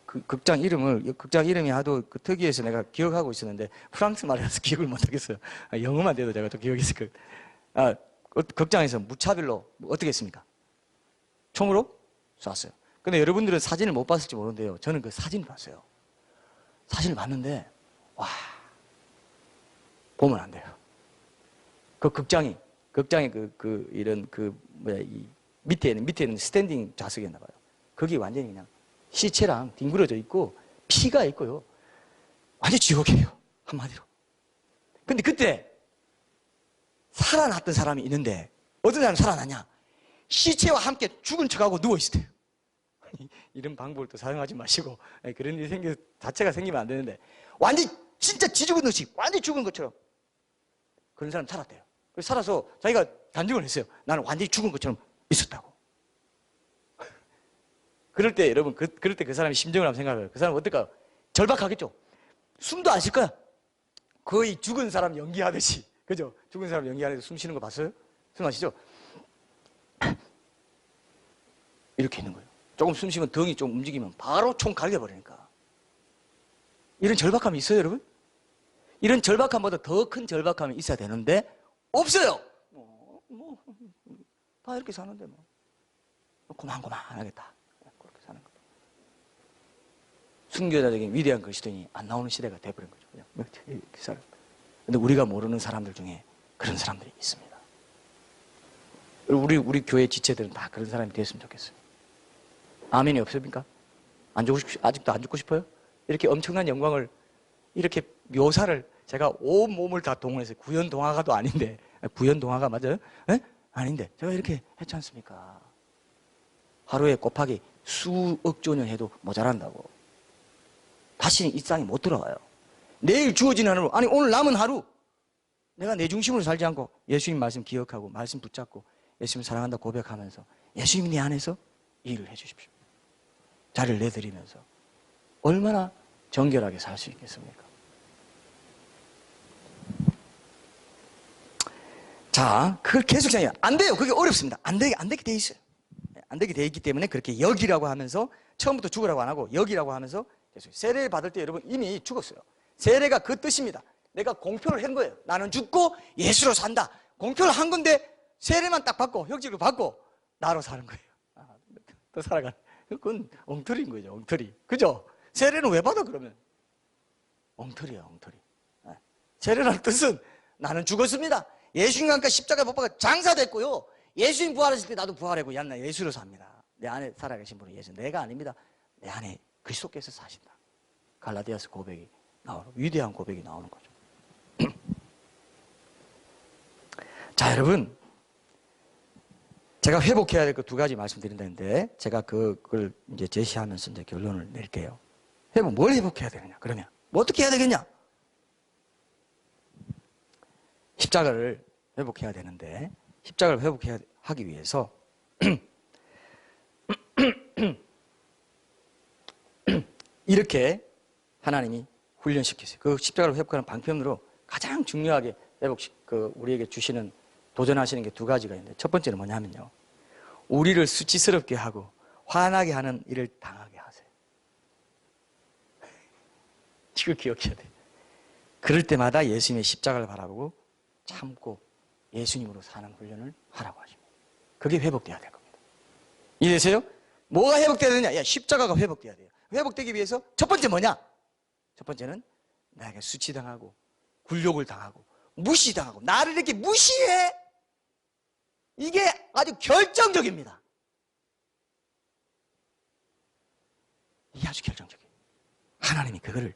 S1: 그 극장 이름이 하도 그 특이해서 내가 기억하고 있었는데 프랑스 말이라서 기억을 못하겠어요. 영어만 돼도 제가 또 기억했을 거예요. 극장에서 무차별로 어떻게 했습니까? 총으로 쐈어요. 근데 여러분들은 사진을 못 봤을지 모르는데요. 저는 그 사진을 봤어요. 사진을 봤는데 와, 보면 안 돼요. 그 극장이 이 밑에 있는 스탠딩 좌석이었나 봐요. 거기 완전히 그냥 시체랑 뒹굴어져 있고 피가 있고요. 완전 지옥이에요. 한마디로. 근데 그때 살아났던 사람이 있는데 어떤 사람이 살아나냐? 시체와 함께 죽은 척하고 누워있을 때요. 이런 방법을 또 사용하지 마시고 그런 일이 자체가 생기면 안 되는데 완전히 진짜 지죽은 듯이 완전히 죽은 것처럼 그런 사람 살았대요. 그래서 살아서 자기가 간증을 했어요. 나는 완전히 죽은 것처럼 있었다고. 그럴 때 여러분 그럴 때 그 사람의 심정을 한번 생각해요. 그 사람은 어떨까요? 절박하겠죠. 숨도 안 쉴 거야. 거의 죽은 사람 연기하듯이. 그죠? 죽은 사람 연기하는데 숨 쉬는 거 봤어요? 숨 안 쉬죠? 이렇게 있는 거예요. 조금 숨 쉬면 덩이 좀 움직이면 바로 총 갈겨버리니까. 이런 절박함이 있어요, 여러분? 이런 절박함보다 더 큰 절박함이 있어야 되는데 없어요. 다 이렇게 사는데 뭐 고만고만하겠다. 그렇게 사는 거죠. 순교자적인 위대한 그리스도인이 안 나오는 시대가 돼버린 거죠. 그냥 이렇게 살아요. 근데 우리가 모르는 사람들 중에 그런 사람들이 있습니다. 우리 교회 지체들은 다 그런 사람이 됐으면 좋겠어요. 아멘이 없습니까? 아직도 안 죽고 싶어요? 이렇게 엄청난 영광을 이렇게 묘사를 제가 온 몸을 다 동원해서 구연동화가도 아닌데 구연동화가 맞아요? 에? 아닌데 제가 이렇게 했지 않습니까? 하루에 곱하기 수억 조년 해도 모자란다고. 다시는 이 땅에 못 돌아와요. 내일 주어지는 하루, 아니 오늘 남은 하루 내가 내 중심으로 살지 않고 예수님 말씀 기억하고 말씀 붙잡고 예수님 사랑한다 고백하면서 예수님이 내 안에서 일을 해주십시오. 자리를 내드리면서 얼마나 정결하게 살 수 있겠습니까? 자, 그걸 계속 생각해요. 안 돼요. 그게 어렵습니다. 안 되게 돼 있어요. 안 되게 돼 있기 때문에 그렇게 여기라고 하면서 처음부터 죽으라고 안 하고 여기라고 하면서 계속 세례를 받을 때 여러분 이미 죽었어요. 세례가 그 뜻입니다. 내가 공표를 한 거예요. 나는 죽고 예수로 산다. 공표를 한 건데 세례만 딱 받고 형식을 받고 나로 사는 거예요. 또 살아가는. 그건 엉터리인 거죠, 엉터리. 그죠? 세례는 왜 받아, 그러면? 엉터리야, 엉터리. 세례라는 뜻은 나는 죽었습니다. 예수님과 함께 십자가에 못 박아 장사됐고요. 예수님 부활하실 때 나도 부활하고, 야, 나 예수로 삽니다. 내 안에 살아계신 분은 예수. 내가 아닙니다. 내 안에 그리스도께서 사신다. 갈라디아서 고백이 나오는, 위대한 고백이 나오는 거죠. 자, 여러분. 제가 회복해야 될 그 두 가지 말씀드린다는데, 제가 그걸 이제 제시하면서 이제 결론을 낼게요. 뭘 회복해야 되느냐? 그러면, 뭐 어떻게 해야 되겠냐? 십자가를 회복해야 되는데, 십자가를 회복하기 위해서, 이렇게 하나님이 훈련시키세요. 그 십자가를 회복하는 방편으로 가장 중요하게 우리에게 주시는, 도전하시는 게 두 가지가 있는데, 첫 번째는 뭐냐면요, 우리를 수치스럽게 하고 화나게 하는 일을 당하게 하세요. 이걸 기억해야 돼요. 그럴 때마다 예수님의 십자가를 바라보고 참고 예수님으로 사는 훈련을 하라고 하십니다. 그게 회복돼야 될 겁니다. 이해되세요? 뭐가 회복돼야 되냐? 야, 십자가가 회복돼야 돼요. 회복되기 위해서 첫 번째 뭐냐? 첫 번째는 나에게 수치당하고 굴욕을 당하고 무시당하고 나를 이렇게 무시해? 이게 아주 결정적입니다. 이게 아주 결정적이에요. 하나님이 그거를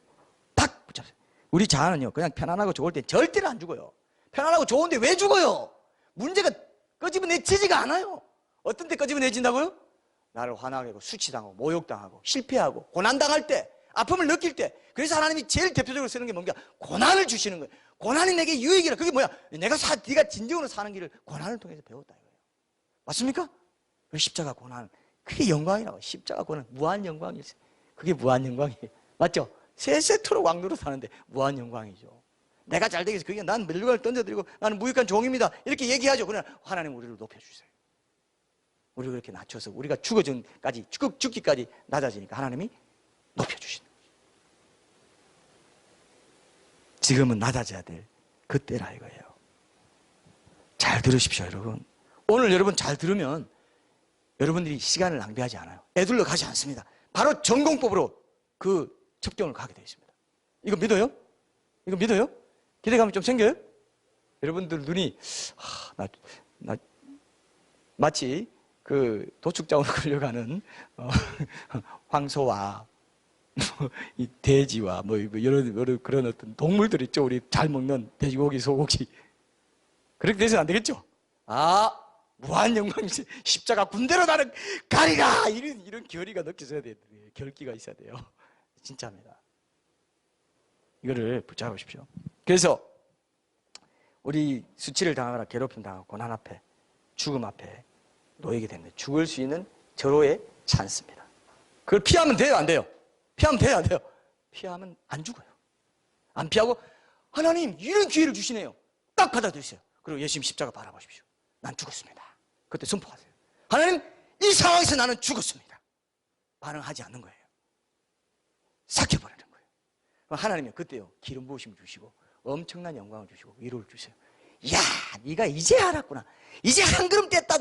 S1: 딱 붙잡으세요. 우리 자아는요, 그냥 편안하고 좋을 때 절대로 안 죽어요. 편안하고 좋은데 왜 죽어요? 문제가 끄집어내지지가 않아요. 어떤 때 끄집어내진다고요? 나를 화나게 하고 수치당하고 모욕당하고 실패하고 고난당할 때, 아픔을 느낄 때. 그래서 하나님이 제일 대표적으로 쓰는 게 뭔가? 고난을 주시는 거예요. 고난이 내게 유익이라. 그게 뭐야? 네가 진정으로 사는 길을 고난을 통해서 배웠다 이거예요. 맞습니까? 십자가 고난, 그게 영광이라고. 십자가 고난, 무한 영광이에요. 그게 무한 영광이에요. 맞죠? 세 세트로 왕노로 사는데 무한 영광이죠. 내가 잘 되기 위해서, 그게 난 멸류관을 던져드리고 나는 무익한 종입니다, 이렇게 얘기하죠. 그러나 하나님 우리를 높여주세요. 우리를 그렇게 낮춰서 우리가 죽기까지 낮아지니까 하나님이 높여주시는 거죠. 지금은 낮아져야 될 그때라 이거예요. 잘 들으십시오, 여러분. 오늘 여러분 잘 들으면 여러분들이 시간을 낭비하지 않아요. 애들러 가지 않습니다. 바로 전공법으로 그 첩경을 가게 되어 있습니다. 이거 믿어요? 이거 믿어요? 기대감이 좀 생겨요? 여러분들 눈이 마치 그 도축장으로 끌려가는 황소와 이 돼지와 여러 그런 어떤 동물들 있죠. 우리 잘 먹는 돼지고기, 소고기. 그렇게 돼서는 안 되겠죠? 무한 영광이 십자가 군대로 나는 가리라! 이런 결의가 느껴져야 돼요. 결기가 있어야 돼요. 진짜입니다. 이거를 붙잡으십시오. 그래서 우리 수치를 당하거나 괴롭힘 당하고 고난 앞에, 죽음 앞에 놓이게 됩니다. 죽을 수 있는 절호의 찬스입니다. 그걸 피하면 돼요, 안 돼요? 피하면 돼요, 안 돼요? 피하면 안 죽어요. 안 피하고 하나님 이런 기회를 주시네요. 딱 받아들이세요. 그리고 예수님 십자가 바라보십시오. 난 죽었습니다. 그때 선포하세요. 하나님, 이 상황에서 나는 죽었습니다. 반응하지 않는 거예요. 삭혀버리는 거예요. 하나님이 그때요, 기름 부으심을 주시고 엄청난 영광을 주시고 위로를 주세요. 야, 네가 이제 알았구나. 이제 한 걸음 뗐다.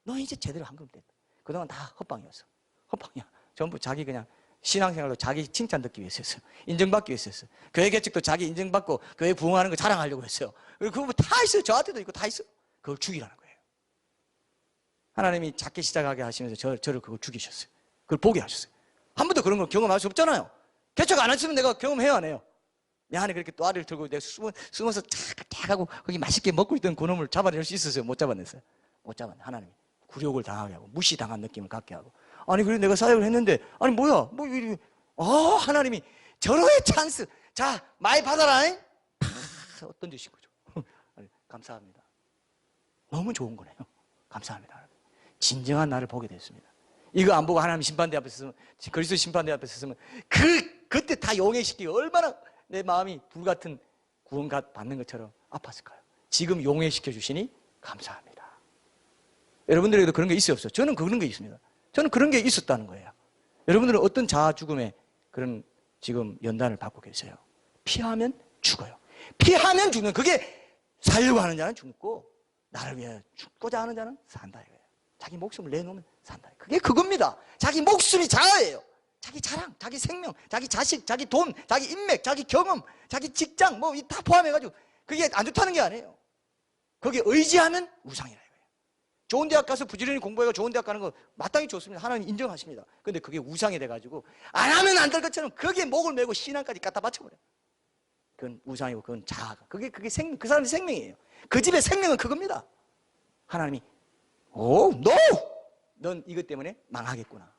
S1: 너 이제 제대로 한 걸음 뗐다. 그동안 다 헛방이었어. 헛방이야. 전부 자기 그냥 신앙생활로 자기 칭찬 듣기 위해서 했어요. 인정받기 위해서 했어요. 교회 개척도 자기 인정받고 교회 부흥하는 거 자랑하려고 했어요. 그리고 그거 다 있어요. 저한테도 있고 다 있어요. 그걸 죽이라는 거예요. 하나님이 작게 시작하게 하시면서 저를 그걸 죽이셨어요. 그걸 보게 하셨어요. 한 번도 그런 걸 경험할 수 없잖아요. 개척 안 했으면 내가 경험해요, 안 해요? 내 안에 그렇게 또아리를 들고 내가 숨어서 탁 하고 거기 맛있게 먹고 있던 그놈을 잡아낼 수 있었어요? 못 잡아냈어요? 못 잡아내. 하나님이 굴욕을 당하게 하고 무시당한 느낌을 갖게 하고. 아니 그래 내가 사역을 했는데 아니 뭐야 하나님이 절호의 찬스. 자, 많이 받아라. 어떤 주신 거죠? 감사합니다. 너무 좋은 거네요. 감사합니다. 진정한 나를 보게 됐습니다. 이거 안 보고 하나님 심판대 앞에 서면, 그리스도 심판대 앞에 서면 그때 다 용해시키고 얼마나 내 마음이 불같은 구원 받는 것처럼 아팠을까요? 지금 용해시켜 주시니 감사합니다. 여러분들에게도 그런 게 있어요, 없어요? 저는 그런 게 있습니다. 저는 그런 게 있었다는 거예요. 여러분들은 어떤 자아 죽음의 그런 지금 연단을 받고 계세요? 피하면 죽어요. 피하면 죽는, 그게 살려고 하는 자는 죽고 나를 위해 죽고자 하는 자는 산다 이거예요. 자기 목숨을 내놓으면
S2: 산다. 그게 그겁니다. 자기 목숨이 자아예요. 자기 자랑, 자기 생명, 자기 자식, 자기 돈, 자기 인맥, 자기 경험, 자기 직장 뭐 다 포함해가지고 그게 안 좋다는 게 아니에요. 거기에 의지하면 우상이라 이거예요. 좋은 대학 가서 부지런히 공부해서 좋은 대학 가는 거 마땅히 좋습니다. 하나님 인정하십니다. 근데 그게 우상이 돼가지고 안 하면 안 될 것처럼 거기에 목을 메고 신앙까지 갖다 바쳐버려요. 그건 우상이고 그건 자아가. 그게 생명, 그 사람의 생명이에요. 그 집의 생명은 그겁니다. 하나님이 no! 넌 이것 때문에 망하겠구나.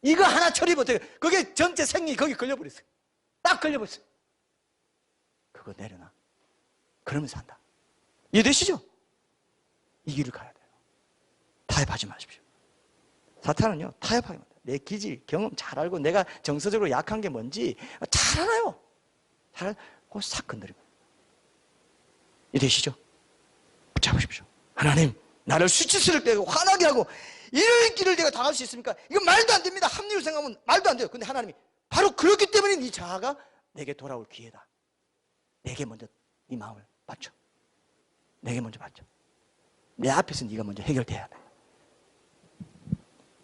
S2: 이거 하나 처리 못해요. 그게 전체 생명이 거기 걸려버렸어요. 딱 걸려버렸어요. 그거 내려놔. 그러면 산다. 이해되시죠? 이 길을 가야 돼요. 타협하지 마십시오. 사탄은요, 타협하기 못해요. 내 기질, 경험 잘 알고 내가 정서적으로 약한 게 뭔지 잘 알아요. 잘 알고 싹 건드리고. 이해되시죠? 붙잡으십시오. 하나님, 나를 수치스럽게 하고 화나게 하고 이럴 길을 내가 당할 수 있습니까? 이건 말도 안 됩니다. 합리로 생각하면 말도 안 돼요. 근데 하나님이 바로 그렇기 때문에 네 자아가 내게 돌아올 기회다. 내게 먼저 네 마음을 바쳐. 내게 먼저 바쳐. 내 앞에서 네가 먼저 해결돼야 돼.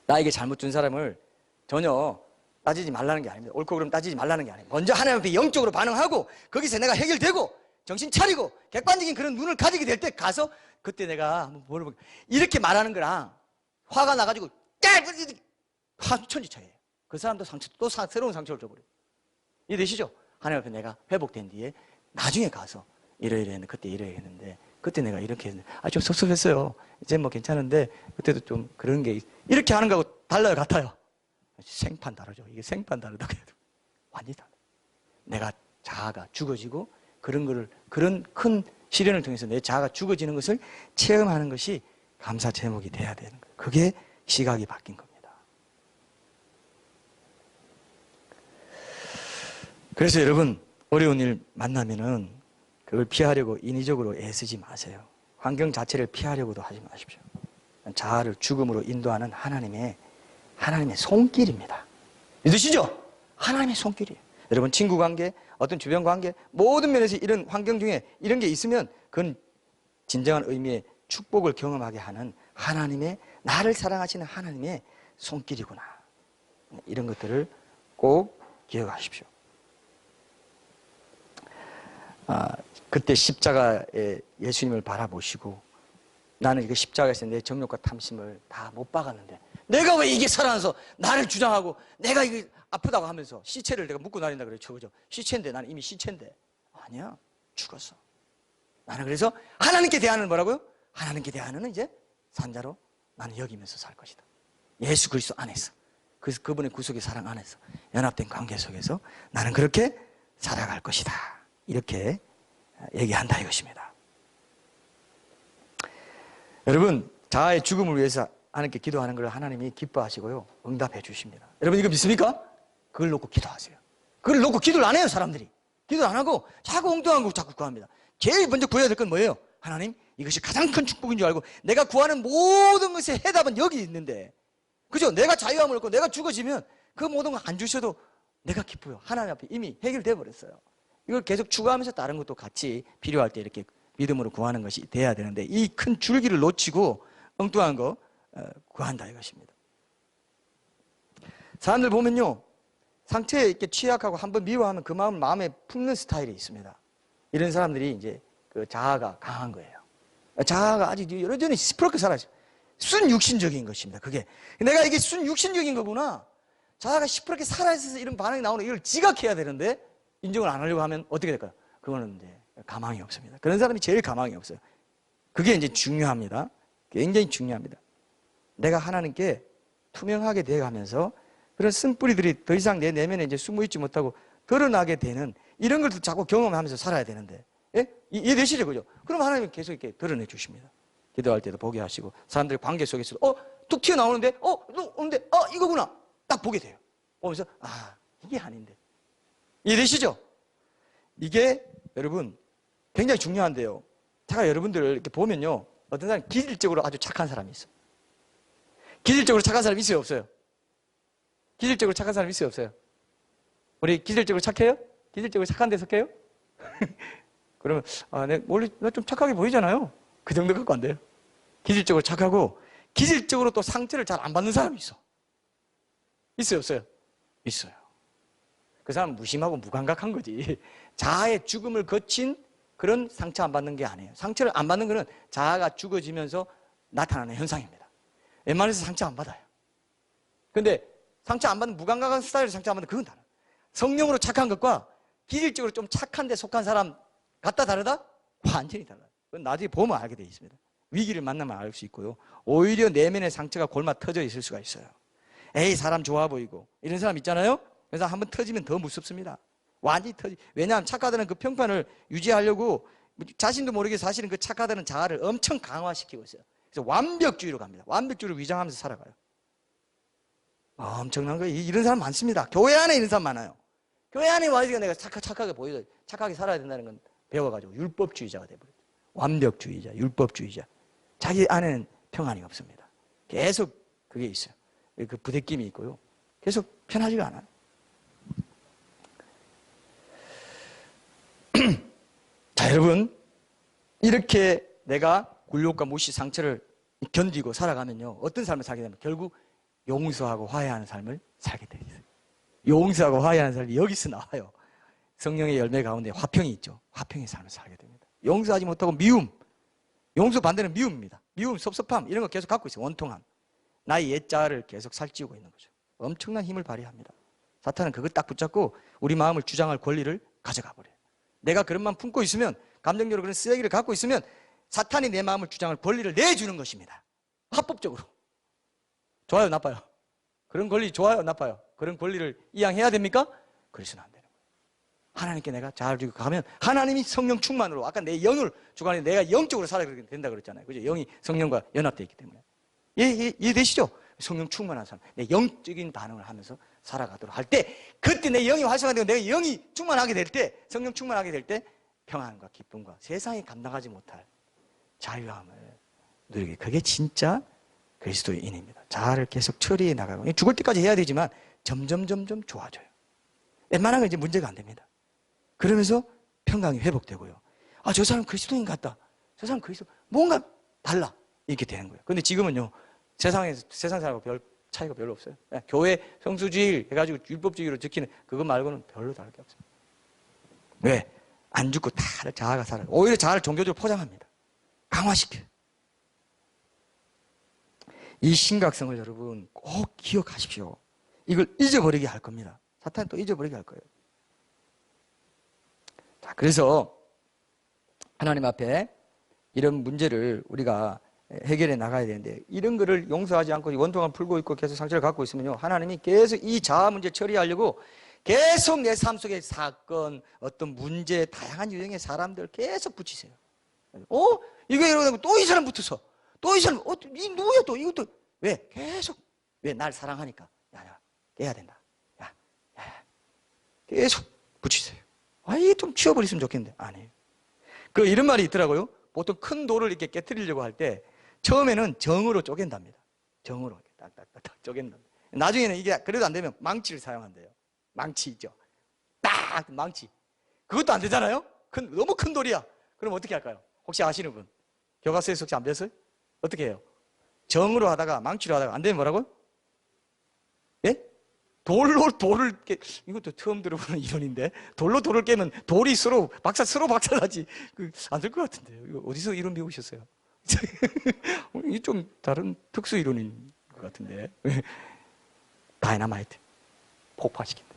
S2: 나에게 잘못 준 사람을 전혀 따지지 말라는 게 아닙니다. 옳고 그름 따지지 말라는 게 아니에요. 먼저 하나님 앞에 영적으로 반응하고 거기서 내가 해결되고 정신 차리고 객관적인 그런 눈을 가지게 될 때 가서 그때 내가 한번 물어볼게. 이렇게 말하는 거랑 화가 나가지고 천지차이예요. 그 사람도 상처, 또 새로운 상처를 줘버려요. 이해되시죠? 하나님 앞에 내가 회복된 뒤에 나중에 가서 이러이러했는데 그때 이러이러했는데 그때 내가 이렇게 했는데 좀 섭섭했어요. 이제 뭐 괜찮은데 그때도 좀 그런 게 이렇게 하는 거하고 달라요, 같아요? 생판 다르죠. 이게 생판 다르다고 해도 완전히 달라요. 내가 자아가 죽어지고 그런 큰 시련을 통해서 내 자아가 죽어지는 것을 체험하는 것이 감사 제목이 돼야 되는 거예요. 그게 시각이 바뀐 겁니다. 그래서 여러분, 어려운 일 만나면은 그걸 피하려고 인위적으로 애쓰지 마세요. 환경 자체를 피하려고도 하지 마십시오. 자아를 죽음으로 인도하는 하나님의 손길입니다. 믿으시죠? 하나님의 손길이에요. 여러분, 친구 관계, 어떤 주변 관계, 모든 면에서 이런 환경 중에 이런 게 있으면 그건 진정한 의미의 축복을 경험하게 하는 하나님의, 나를 사랑하시는 하나님의 손길이구나. 이런 것들을 꼭 기억하십시오. 그때 십자가에 예수님을 바라보시고 나는 이거 십자가에서 내 정욕과 탐심을 다 못 박았는데 내가 왜 이게 살아나서 나를 주장하고 내가 이게 아프다고 하면서 시체를 내가 묻고 다닌다 그랬죠. 그죠? 시체인데 나는 이미 시체인데. 아니야. 죽었어. 나는 그래서 하나님께 대하는 뭐라고요? 하나님께 대하는 이제 산자로 나는 여기면서 살 것이다. 예수 그리스도 안에서. 그래서 그분의 구속의 사랑 안에서 연합된 관계 속에서 나는 그렇게 살아갈 것이다. 이렇게 얘기한다 이것입니다. 여러분, 자아의 죽음을 위해서 하나님께 기도하는 걸 하나님이 기뻐하시고요, 응답해 주십니다. 여러분, 이거 믿습니까? 그걸 놓고 기도하세요. 그걸 놓고 기도를 안 해요, 사람들이. 기도를 안 하고 자꾸 엉뚱한 거 자꾸 구합니다. 제일 먼저 구해야 될 건 뭐예요? 하나님, 이것이 가장 큰 축복인 줄 알고 내가 구하는 모든 것의 해답은 여기 있는데, 그죠? 내가 자유함을 얻고 내가 죽어지면 그 모든 거 안 주셔도 내가 기뻐요. 하나님 앞에 이미 해결돼 버렸어요. 이걸 계속 추구하면서 다른 것도 같이 필요할 때 이렇게 믿음으로 구하는 것이 돼야 되는데 이 큰 줄기를 놓치고 엉뚱한 거 구한다 이것입니다. 사람들 보면요, 상처에 이렇게 취약하고 한번 미워하면 그 마음을 마음에 품는 스타일이 있습니다. 이런 사람들이 이제 그 자아가 강한 거예요. 자아가 아직 여전히 시퍼렇게 살아있어요. 순육신적인 것입니다. 그게 내가 이게 순육신적인 거구나. 자아가 시퍼렇게 살아있어서 이런 반응이 나오는 이걸 지각해야 되는데 인정을 안 하려고 하면 어떻게 될까요? 그거는 이제 가망이 없습니다. 그런 사람이 제일 가망이 없어요. 그게 이제 중요합니다. 굉장히 중요합니다. 내가 하나님께 투명하게 되어가면서 그런 쓴뿌리들이 더 이상 내 내면에 이제 숨어있지 못하고 드러나게 되는 이런 걸 자꾸 경험하면서 살아야 되는데, 예? 이해되시죠? 그죠? 그럼 하나님은 계속 이렇게 드러내 주십니다. 기도할 때도 보게 하시고, 사람들의 관계 속에서도, 툭 튀어나오는데, 오는데, 이거구나. 딱 보게 돼요. 보면서, 이게 아닌데. 이해되시죠? 이게 여러분 굉장히 중요한데요. 제가 여러분들을 이렇게 보면요, 어떤 사람이 기질적으로 아주 착한 사람이 있어요. 기질적으로 착한 사람이 있어요, 없어요? 기질적으로 착한 사람이 있어요, 없어요? 우리 기질적으로 착해요? 기질적으로 착한 데 속해요? 그러면 원래 나 좀 착하게 보이잖아요. 그 정도 갖고 안 돼요. 기질적으로 착하고 기질적으로 또 상처를 잘 안 받는 사람이 있어. 있어요, 없어요? 있어요. 그 사람은 무심하고 무감각한 거지. 자아의 죽음을 거친 그런 상처 안 받는 게 아니에요. 상처를 안 받는 거는 자아가 죽어지면서 나타나는 현상입니다. 웬만해서 상처 안 받아요. 근데 상처 안 받는 무감각한 스타일로 상처 안 받는 그건 다르다. 성령으로 착한 것과 기질적으로 좀 착한 데 속한 사람 같다 다르다? 완전히 달라요. 그건 나중에 보면 알게 돼 있습니다. 위기를 만나면 알 수 있고요. 오히려 내면의 상처가 골마 터져 있을 수가 있어요. 에이, 사람 좋아 보이고 이런 사람 있잖아요. 그래서 한번 터지면 더 무섭습니다. 완전히 왜냐하면 착하다는 그 평판을 유지하려고 자신도 모르게 사실은 그 착하다는 자아를 엄청 강화시키고 있어요. 그래서 완벽주의로 갑니다. 완벽주의로 위장하면서 살아가요. 엄청난 거예요. 이런 사람 많습니다. 교회 안에 이런 사람 많아요. 교회 안에 와서 내가 착하게 보여서 착하게 살아야 된다는 건 배워가지고 율법주의자가 돼버렸죠. 완벽주의자, 율법주의자. 자기 안에는 평안이 없습니다. 계속 그게 있어요. 그 부대낌이 있고요. 계속 편하지가 않아요. 자, 여러분, 이렇게 내가 굴욕과 무시, 상처를 견디고 살아가면요, 어떤 삶을 살게 되면 결국 용서하고 화해하는 삶을 살게 돼 있어요. 용서하고 화해하는 삶이 여기서 나와요. 성령의 열매 가운데 화평이 있죠. 화평의 삶을 살게 됩니다. 용서하지 못하고 미움, 용서 반대는 미움입니다. 미움, 섭섭함 이런 거 계속 갖고 있어요. 원통함. 나의 옛자를 계속 살찌우고 있는 거죠. 엄청난 힘을 발휘합니다. 사탄은 그걸 딱 붙잡고 우리 마음을 주장할 권리를 가져가 버려요. 내가 그런 마음 품고 있으면, 감정적으로 그런 쓰레기를 갖고 있으면 사탄이 내 마음을 주장할 권리를 내주는 것입니다. 합법적으로. 좋아요, 나빠요? 그런 권리 좋아요, 나빠요? 그런 권리를 이양해야 됩니까? 그래서는 안 되는 거예요. 하나님께 내가 잘 주고 가면 하나님이 성령 충만으로, 아까 내 영을 주관해 내가 영적으로 살아가게 된다 그랬잖아요. 그죠? 영이 성령과 연합되어 있기 때문에. 이해되시죠? 성령 충만한 사람, 내 영적인 반응을 하면서 살아가도록 할 때, 그때 내 영이 활성화되고 내가 영이 충만하게 될 때, 성령 충만하게 될 때 평안과 기쁨과 세상이 감당하지 못할 자유함을 누리게, 그게 진짜 그리스도인입니다. 자아를 계속 처리해 나가고, 죽을 때까지 해야 되지만 점점 좋아져요. 웬만한 건 이제 문제가 안 됩니다. 그러면서 평강이 회복되고요. 아, 저 사람 그리스도인 같다. 저 사람 그리스도, 뭔가 달라. 이렇게 되는 거예요. 근데 지금은요, 세상 사람하고 별 차이가 별로 없어요. 교회 성수주의 해가지고 율법주의로 지키는 그거 말고는 별로 다를 게 없어요. 왜? 안 죽고 다 자아가 살아요. 오히려 자아를 종교적으로 포장합니다. 강화시켜요. 이 심각성을 여러분 꼭 기억하십시오. 이걸 잊어버리게 할 겁니다. 사탄이 또 잊어버리게 할 거예요. 자, 그래서 하나님 앞에 이런 문제를 우리가 해결해 나가야 되는데, 이런 거를 용서하지 않고 원통함을 풀고 있고 계속 상처를 갖고 있으면요, 하나님이 계속 이 자아 문제 처리하려고 계속 내 삶 속에 사건, 어떤 문제, 다양한 유형의 사람들 계속 붙이세요. 이거 이러고 또 이 사람 붙어서, 또 이 사람, 이 누구야 또, 이것도. 왜? 계속. 왜? 날 사랑하니까. 야, 깨야 된다. 야. 계속 붙이세요. 이게 좀 치워버렸으면 좋겠는데. 아니에요. 이런 말이 있더라고요. 보통 큰 돌을 이렇게 깨트리려고 할 때, 처음에는 정으로 쪼갠답니다. 정으로 딱딱딱 쪼갠답니다. 나중에는 이게 그래도 안 되면 망치를 사용한대요. 망치 있죠. 딱 망치. 그것도 안 되잖아요. 너무 큰 돌이야. 그럼 어떻게 할까요? 혹시 아시는 분? 교과서에서 혹시 안 배웠어요? 어떻게 해요? 정으로 하다가 망치로 하다가 안 되면 뭐라고요? 예? 돌을 깨, 이것도 처음 들어보는 이론인데, 돌을 깨면 돌이 서로 박살나지. 안 될 것 같은데요. 이거 어디서 이론 배우셨어요? 이게 좀 다른 특수 이론인 것 같은데. 다이너마이트. 폭파시킨다.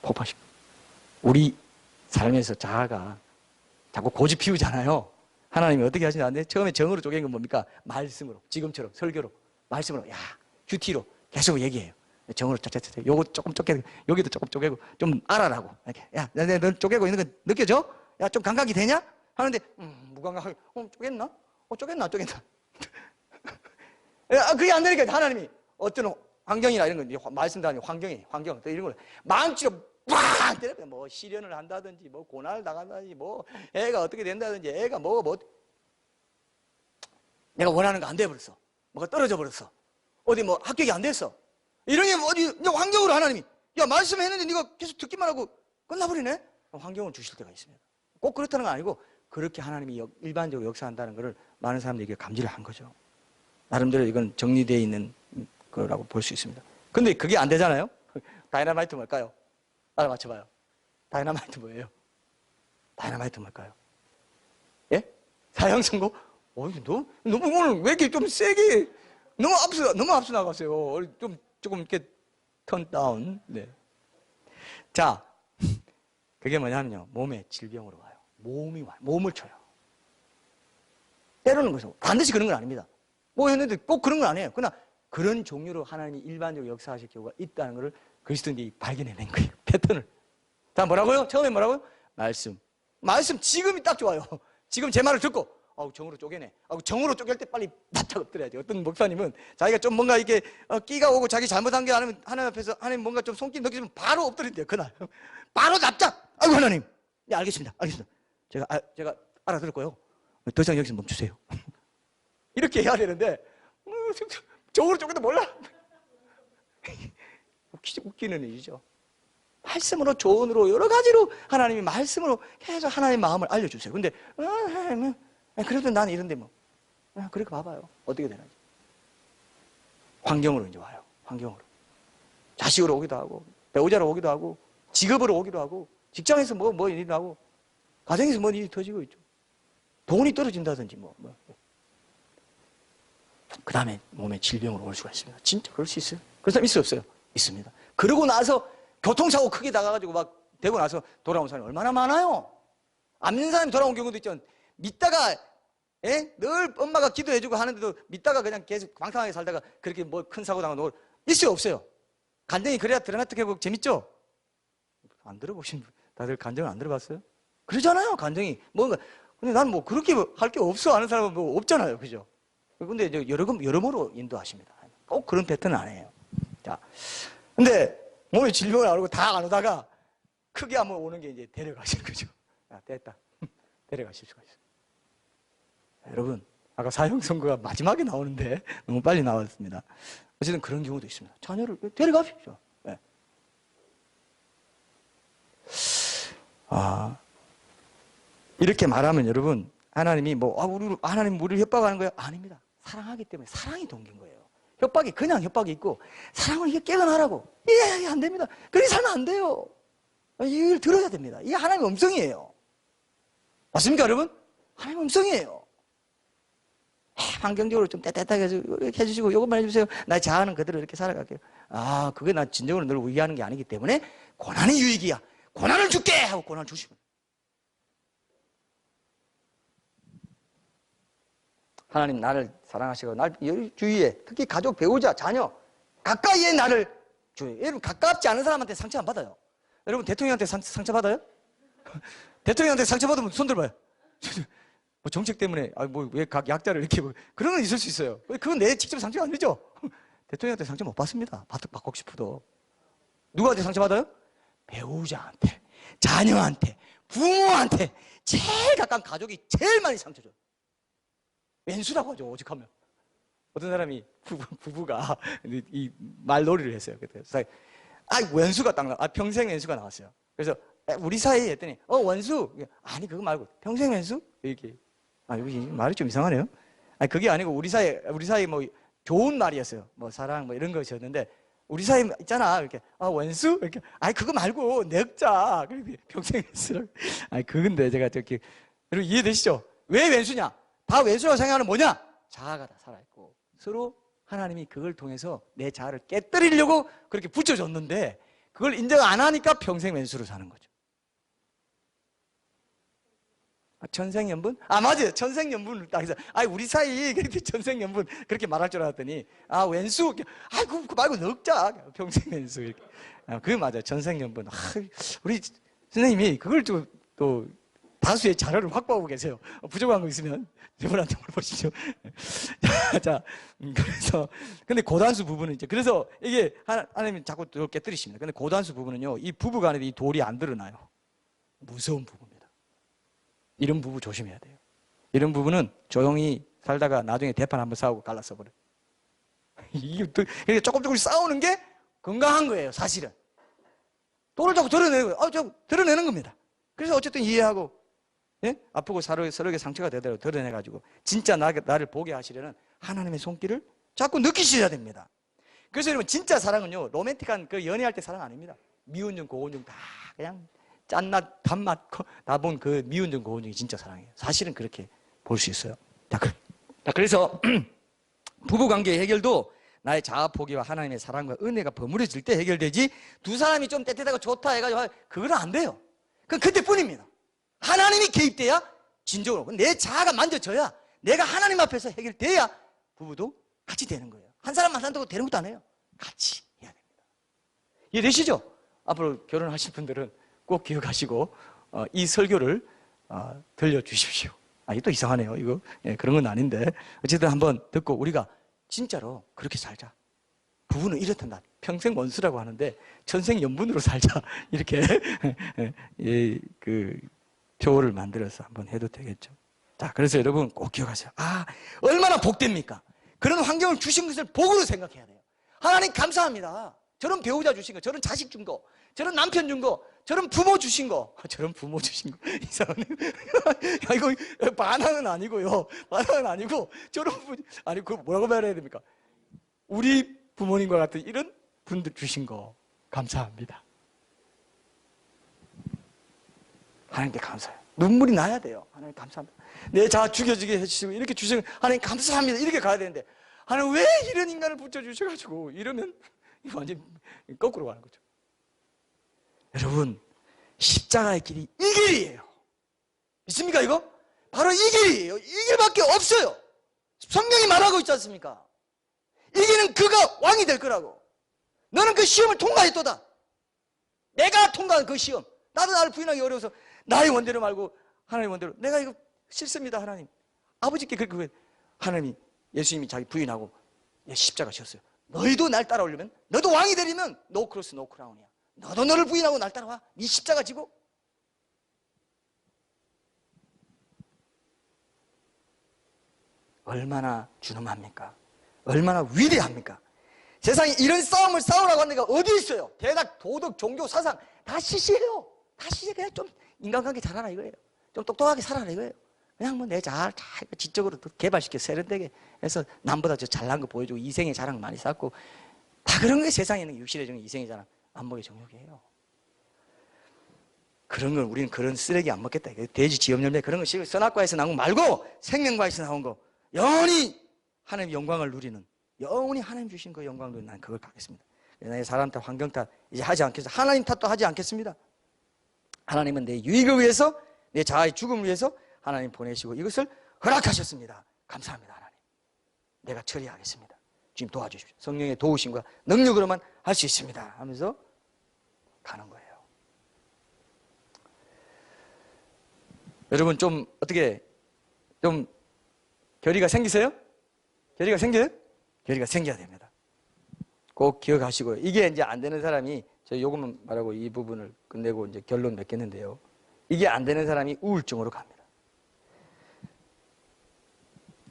S2: 폭파시킨다. 우리 삶에서 자아가 자꾸 고집 피우잖아요. 하나님이 어떻게 하시는지 아는데, 처음에 정으로 쪼갠 건 뭡니까? 말씀으로, 지금처럼 설교로, 말씀으로, 큐티로 계속 얘기해요. 정으로 짜짜짜, 요거 조금 쪼개고, 여기도 조금 쪼개고, 좀 알아라고. 이렇게. 너 쪼개고 있는 거 느껴져? 좀 감각이 되냐? 하는데, 무감각하게, 쪼갰나? 쪼갰나? 그게 안 되니까 하나님이 어떤 환경이나 이런 거, 말씀도 아니고 환경, 또 이런 걸 망치로 빡 때려. 뭐 시련을 한다든지, 뭐 고난을 당한다든지, 뭐 애가 어떻게 된다든지, 애가 내가 원하는 거 안 돼 버렸어. 뭐가 떨어져 버렸어. 어디 뭐 합격이 안 됐어. 이런 게 어디 환경으로 하나님이, 말씀했는데 네가 계속 듣기만 하고 끝나버리네. 환경을 주실 때가 있습니다. 꼭 그렇다는 건 아니고 그렇게 하나님이 일반적으로 역사한다는 것을 많은 사람들이 감지를 한 거죠. 나름대로 이건 정리되어 있는 거라고 볼 수 있습니다. 근데 그게 안 되잖아요. 다이너마이트 뭘까요? 맞춰봐요. 다이너마이트 뭐예요? 다이너마이트 뭘까요? 예? 사형 선고? 너무 오늘 왜 이렇게 좀 세게 너무 앞서 나갔어요. 조금 이렇게 턴 다운. 네. 자, 그게 뭐냐면요. 몸에 질병으로 와요. 몸이 와요. 몸을 쳐요. 때로는 그래서 반드시 그런 건 아닙니다. 뭐 했는데 꼭 그런 건 아니에요. 그러나 그런 종류로 하나님이 일반적으로 역사하실 경우가 있다는 것을 그리스도인들이 발견해낸 거예요. 패턴을. 자, 뭐라고요? 처음에 뭐라고요? 말씀. 지금이 딱 좋아요. 지금 제 말을 듣고, 정으로 쪼개네. 정으로 쪼갤 때 빨리 바짝 엎드려야지. 어떤 목사님은 자기가 좀 뭔가 이렇게 끼가 오고 자기 잘못한 게 아니면 하나님 앞에서 하나님 뭔가 좀 손길 느끼면 바로 엎드린대요. 그날. 바로 납작! 아이고, 하나님. 네, 알겠습니다. 제가 알아들었고요. 더 이상 여기서 멈추세요. 이렇게 해야 되는데, 정으로 쪼개도 몰라. 웃기는 일이죠. 말씀으로, 조언으로, 여러 가지로 하나님이 말씀으로 계속 하나님의 마음을 알려주세요. 근데, 그래도 나는 이런데 뭐. 그렇게 봐봐요. 어떻게 되는지. 환경으로 이제 와요. 환경으로. 자식으로 오기도 하고, 배우자로 오기도 하고, 직업으로 오기도 하고, 직장에서 뭐 일이 나고, 가정에서 뭔 일이 터지고 있죠. 돈이 떨어진다든지 그 다음에 몸에 질병으로 올 수가 있습니다. 진짜 그럴 수 있어요. 그런 사람 있어요, 없어요? 있습니다. 그러고 나서 교통사고 크게 나가가지고 막 되고 나서 돌아온 사람이 얼마나 많아요. 안 믿는 사람이 돌아온 경우도 있죠. 믿다가 늘 엄마가 기도해주고 하는데도 믿다가 그냥 계속 방탕하게 살다가 그렇게 뭐 큰 사고 당하고 있어요, 없어요? 간증이 그래야 드라마틱해 보고 재밌죠? 안 들어보신 분, 다들 간증을 안 들어봤어요? 그러잖아요, 간증이. 뭔가. 근데 난 뭐 그렇게 할 게 없어 하는 사람은 뭐 없잖아요, 그죠? 근데 이제 여러모로 인도하십니다. 꼭 그런 패턴은 아니에요. 자, 근데 몸에 질병을 안 오고 다 안 오다가 크게 한번 오는 게 이제 데려가시는 거죠. 됐다. 데려가실 수가 있어요. 여러분, 아까 사형 선고가 마지막에 나오는데 너무 빨리 나왔습니다. 어쨌든 그런 경우도 있습니다. 자녀를 데려가십시오. 네. 이렇게 말하면 여러분, 하나님이 하나님 우리를 협박하는 거예요? 아닙니다. 사랑하기 때문에 사랑이 동기인 거예요. 협박이 그냥 협박이 있고, 사랑을 이게 깨어나라고. 이게 안 됩니다. 그렇게 살면 안 돼요. 이걸 들어야 됩니다. 이게 하나님의 음성이에요. 맞습니까, 여러분? 하나님의 음성이에요. 환경적으로 좀 따뜻하게 해주시고, 이것만 해주세요. 나의 자아는 그대로 이렇게 살아갈게요. 그게 나 진정으로 널 위하는 게 아니기 때문에 고난이 유익이야. 고난을 줄게! 하고 고난을 주시면. 하나님 나를 사랑하시고 날 주위에 특히 가족, 배우자, 자녀 가까이에 나를 줘요. 여러분 가깝지 않은 사람한테 상처 안 받아요. 여러분 대통령한테 상처 받아요? 대통령한테 상처 받으면 손 들어봐요. 뭐 정책 때문에 왜 각 약자를 이렇게 그런 건 있을 수 있어요. 그건 내 직접 상처가 아니죠. 대통령한테 상처 못 받습니다. 받고 싶어도. 누구한테 상처 받아요? 배우자한테, 자녀한테, 부모한테, 제일 가까운 가족이 제일 많이 상처 줘요. 왼수라고 하죠, 오직하면. 어떤 사람이 부부가 이 말놀이를 했어요. 그래서 왼수가 평생 왼수가 나왔어요. 그래서 우리 사이 했더니 원수. 아니 그거 말고 평생 왼수? 이렇게. 여기 말이 좀 이상하네요. 그게 아니고 우리 사이 뭐 좋은 말이었어요. 뭐 사랑 뭐 이런 것이었는데 우리 사이 있잖아. 이렇게 원수? 이렇게. 그거 말고 늙자. 평생 왼수라고. 그건데 제가 저기 여러분 이해되시죠? 왜 왼수냐? 다 왼수라고 생각하는 뭐냐? 자아가 다 살아있고 서로 하나님이 그걸 통해서 내 자아를 깨뜨리려고 그렇게 붙여줬는데 그걸 인정 안 하니까 평생 왼수로 사는 거죠. 천생연분? 맞아요. 천생연분을 딱 해서 우리 사이 그렇게 천생연분 그렇게 말할 줄 알았더니 왼수? 그거 말고 늙자. 평생 왼수 이렇게. 그게 맞아요. 천생연분. 우리 선생님이 그걸 또 다수의 자료를 확보하고 계세요. 부족한 거 있으면 저분한테 물어보시죠. 자, 그래서 근데 고단수 부분은 이제 그래서 이게 하나님이 자꾸 깨뜨리십니다. 근데 고단수 부분은요, 이 부부간에 이 돌이 안 드러나요. 무서운 부부입니다. 이런 부부 조심해야 돼요. 이런 부부는 조용히 살다가 나중에 대판 한번 싸우고 갈라서 버려. 이게 조금 싸우는 게 건강한 거예요, 사실은. 돌을 자꾸 드러내는 거예요. 드러내는 겁니다. 그래서 어쨌든 이해하고 예? 아프고 서로에게 상처가 되도록 드러내가지고 진짜 나를 보게 하시려는 하나님의 손길을 자꾸 느끼셔야 됩니다. 그래서 여러분 진짜 사랑은요 로맨틱한 그 연애할 때 사랑 아닙니다. 미운정 고운정 다 그냥 짠맛 단맛 다 본 그 미운정 고운정이 진짜 사랑이에요. 사실은 그렇게 볼 수 있어요. 자, 그래서 부부관계의 해결도 나의 자아 포기와 하나님의 사랑과 은혜가 버무려질 때 해결되지, 두 사람이 좀 떼떼하고 좋다 해가지고 그건 안 돼요. 그건 그때뿐입니다. 하나님이 개입돼야 진정으로 내 자아가 만져져야 내가 하나님 앞에서 해결돼야 부부도 같이 되는 거예요. 한 사람 만난다고 되는 것도 아니에요. 같이 해야 됩니다. 이해되시죠? 앞으로 결혼하실 분들은 꼭 기억하시고 이 설교를 들려주십시오. 이게 또 이상하네요. 이거 그런 건 아닌데 어쨌든 한번 듣고 우리가 진짜로 그렇게 살자. 부부는 이렇단다. 평생 원수라고 하는데 천생연분으로 살자. 이렇게 그 표를 만들어서 한번 해도 되겠죠. 자, 그래서 여러분 꼭 기억하세요. 얼마나 복됩니까? 그런 환경을 주신 것을 복으로 생각해야 돼요. 하나님 감사합니다. 저런 배우자 주신 거, 저런 자식 준 거, 저런 남편 준 거, 저런 부모 주신 거, 저런 부모 주신 거 이상하네. 이거 반항은 아니고요. 반항은 아니고 저런 아니 그 뭐라고 말해야 됩니까? 우리 부모님과 같은 이런 분들 주신 거 감사합니다. 하나님께 감사해요. 눈물이 나야 돼요. 하나님 감사합니다. 내 자아 죽여지게 해주시고 이렇게 주시면 하나님 감사합니다. 이렇게 가야 되는데 하나님 왜 이런 인간을 붙여주셔가지고 이러면 이거 완전 거꾸로 가는 거죠. 여러분 십자가의 길이 이 길이에요. 믿습니까 이거? 바로 이 길이에요. 이 길밖에 없어요. 성경이 말하고 있지 않습니까? 이 길은 그가 왕이 될 거라고. 너는 그 시험을 통과했도다. 내가 통과한 그 시험. 나도 나를 부인하기 어려워서 나의 원대로 말고 하나님의 원대로. 내가 이거 싫습니다 하나님. 아버지께 그렇게 하나님이 예수님이 자기 부인하고 십자가 졌어요. 너희도 날 따라오려면 너도 왕이 되려면 노 크로스 노 크라운이야. 너도 너를 부인하고 날 따라와. 네 십자가 지고. 얼마나 준엄합니까? 얼마나 위대합니까? 세상에 이런 싸움을 싸우라고 하는 데가 어디 있어요? 대학, 도덕, 종교, 사상 다 시시해요. 다 시시해. 그냥 좀 인간관계 잘하라 이거예요. 좀 똑똑하게 살아라 이거예요. 그냥 뭐 내 잘 지적으로 개발시켜 세련되게 해서 남보다 저 잘난 거 보여주고 이생의 자랑 많이 쌓고 다 그런 게 세상에 있는 육신의 정의, 이생의 자랑, 안목의 정욕이에요. 그런 건 우리는 그런 쓰레기 안 먹겠다. 돼지 지엄열매 그런 거 선악과에서 나온 거 말고 생명과에서 나온 거 영원히 하나님의 영광을 누리는, 영원히 하나님 주신 그 영광을 누리는 난 그걸 가겠습니다. 내 사람 탓, 환경 탓 이제 하지 않겠습니다. 하나님 탓도 하지 않겠습니다. 하나님은 내 유익을 위해서, 내 자아의 죽음을 위해서 하나님 보내시고 이것을 허락하셨습니다. 감사합니다 하나님. 내가 처리하겠습니다. 주님 도와주십시오. 성령의 도우심과 능력으로만 할 수 있습니다 하면서 가는 거예요. 여러분 좀 어떻게 좀 결의가 생기세요? 결의가 생겨요? 결의가 생겨야 됩니다. 꼭 기억하시고요. 이게 이제 안 되는 사람이, 저 요것만 말하고 이 부분을 끝내고 이제 결론 맺겠는데요. 이게 안 되는 사람이 우울증으로 갑니다.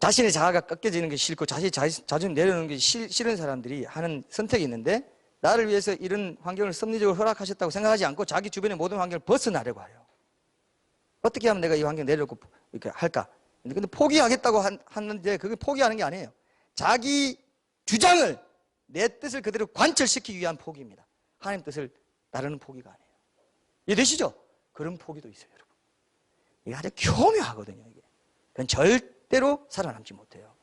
S2: 자신의 자아가 꺾여지는 게 싫고 자존 내려놓는 게 싫은 사람들이 하는 선택이 있는데, 나를 위해서 이런 환경을 섭리적으로 허락하셨다고 생각하지 않고 자기 주변의 모든 환경을 벗어나려고 해요. 어떻게 하면 내가 이 환경 내려놓고 이렇게 할까? 근데 포기하겠다고 하는데 그게 포기하는 게 아니에요. 자기 주장을, 내 뜻을 그대로 관철시키기 위한 포기입니다. 하나님 뜻을 따르는 포기가 아니에요. 이해되시죠? 그런 포기도 있어요, 여러분. 이게 아주 교묘하거든요, 이게. 그건 절대로 살아남지 못해요.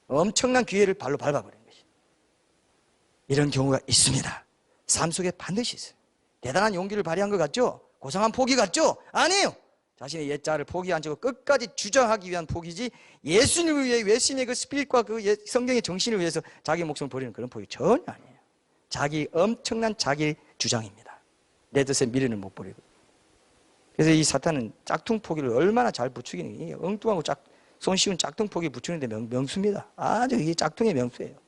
S2: 엄청난 기회를 발로 밟아버리는 것이. 이런 경우가 있습니다. 삶 속에 반드시 있어요. 대단한 용기를 발휘한 것 같죠? 고상한 포기 같죠? 아니에요. 자신의 옛자를 포기한 채고 끝까지 주장하기 위한 포기지, 예수님을 위해, 예수님의 그 스피릿과 그 성경의 정신을 위해서 자기 목숨을 버리는 그런 포기 전혀 아니에요. 자기 엄청난 자기 주장입니다. 내 뜻에 미련을 못 버리고. 그래서 이 사탄은 짝퉁 포기를 얼마나 잘 부추기는 게, 엉뚱하고 손쉬운 짝퉁 포기 부추기는데 명수입니다. 아주 이게 짝퉁의 명수예요.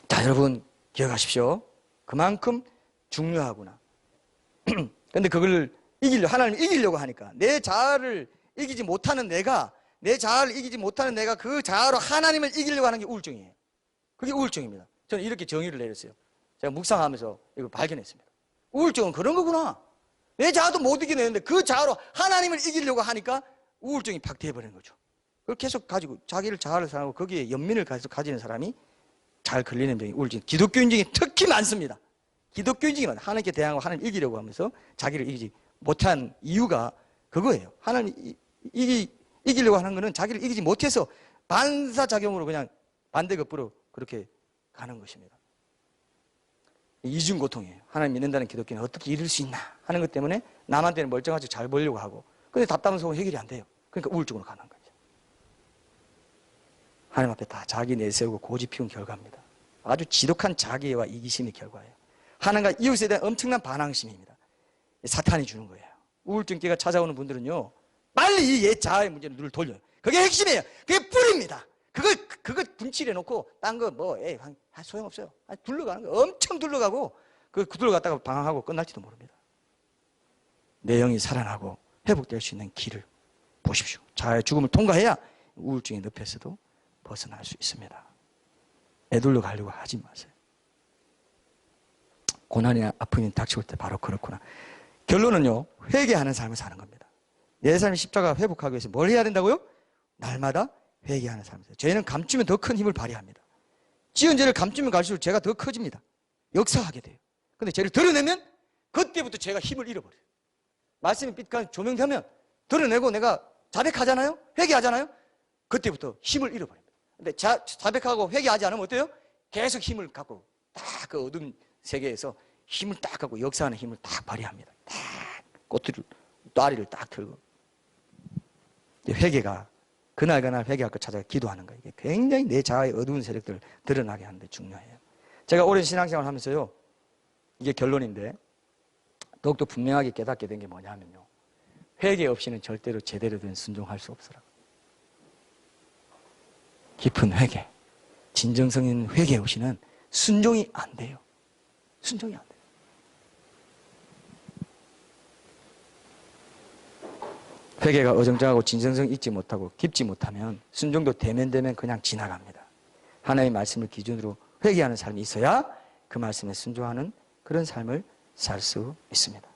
S2: 자, 여러분 기억하십시오. 그만큼 중요하구나. 근데 그걸 하나님을 이기려고 하니까, 내 자아를 이기지 못하는 내가, 그 자아로 하나님을 이기려고 하는 게 우울증이에요. 그게 우울증입니다. 저는 이렇게 정의를 내렸어요. 제가 묵상하면서 이걸 발견했습니다. 우울증은 그런 거구나. 내 자아도 못 이겨내는데 그 자아로 하나님을 이기려고 하니까 우울증이 박대해버리는 거죠. 그걸 계속 가지고 자아를 사랑하고 거기에 연민을 계속 가지는 사람이 잘 걸리는 병이 우울증. 기독교인 중에 특히 많습니다. 기독교인 중에 많아요. 하나님께 대항하고 하나님 이기려고 하면서 자기를 이기지 못한 이유가 그거예요. 하나님 이기려고 하는 거는 자기를 이기지 못해서 반사작용으로 그냥 반대급부로 그렇게 가는 것입니다. 이중고통이에요. 하나님 믿는다는 기독교는 어떻게 이룰 수 있나 하는 것 때문에 남한테는 멀쩡하지 잘 보이려고 하고, 근데 답답한 속은 해결이 안 돼요. 그러니까 우울증으로 가는 거죠. 하나님 앞에 다 자기 내세우고 고집 피운 결과입니다. 아주 지독한 자기애와 이기심의 결과예요. 하나님과 이웃에 대한 엄청난 반항심입니다. 사탄이 주는 거예요. 우울증기가 찾아오는 분들은요, 빨리 이 옛 자아의 문제로 눈을 돌려요. 그게 핵심이에요. 그게 뿌리입니다. 그걸 분칠해 놓고 딴 거 뭐 소용없어요. 둘러가는 거 엄청 둘러가고 그 둘러갔다가 방황하고 끝날지도 모릅니다. 내 영이 살아나고 회복될 수 있는 길을 보십시오. 자아의 죽음을 통과해야 우울증의 늪에서도 벗어날 수 있습니다. 애둘러 가려고 하지 마세요. 고난이나 아픔이 닥쳐올 때 바로 그렇구나. 결론은요, 회개하는 삶을 사는 겁니다. 내 삶의 십자가 회복하기 위해서 뭘 해야 된다고요? 날마다 회개하는 삶이에요. 죄는 감추면 더 큰 힘을 발휘합니다. 지은 죄를 감추면 갈수록 죄가 더 커집니다. 역사하게 돼요. 근데 죄를 드러내면 그때부터 죄가 힘을 잃어버려요. 말씀이 빛깔 조명되면 드러내고 내가 자백하잖아요? 회개하잖아요? 그때부터 힘을 잃어버립니다. 근데 자백하고 회개하지 않으면 어때요? 계속 힘을 갖고 딱 그 어둠 세계에서 힘을 딱 갖고 역사하는 힘을 딱 발휘합니다. 딱 꼬투리를, 또아리를 딱 들고. 회개가 그날 회개할 것 찾아가 기도하는 거예요. 이게 굉장히 내 자아의 어두운 세력들을 드러나게 하는데 중요해요. 제가 오랜 신앙생활을 하면서요, 이게 결론인데 더욱더 분명하게 깨닫게 된 게 뭐냐 하면요, 회개 없이는 절대로 제대로 된 순종할 수 없어라. 깊은 회개, 진정성 있는 회개 없이는 순종이 안 돼요. 순종이 안 돼요. 회개가 어정쩡하고 진정성 있지 못하고 깊지 못하면 순종도 대면대면 그냥 지나갑니다. 하나님의 말씀을 기준으로 회개하는 삶이 있어야 그 말씀에 순종하는 그런 삶을 살 수 있습니다.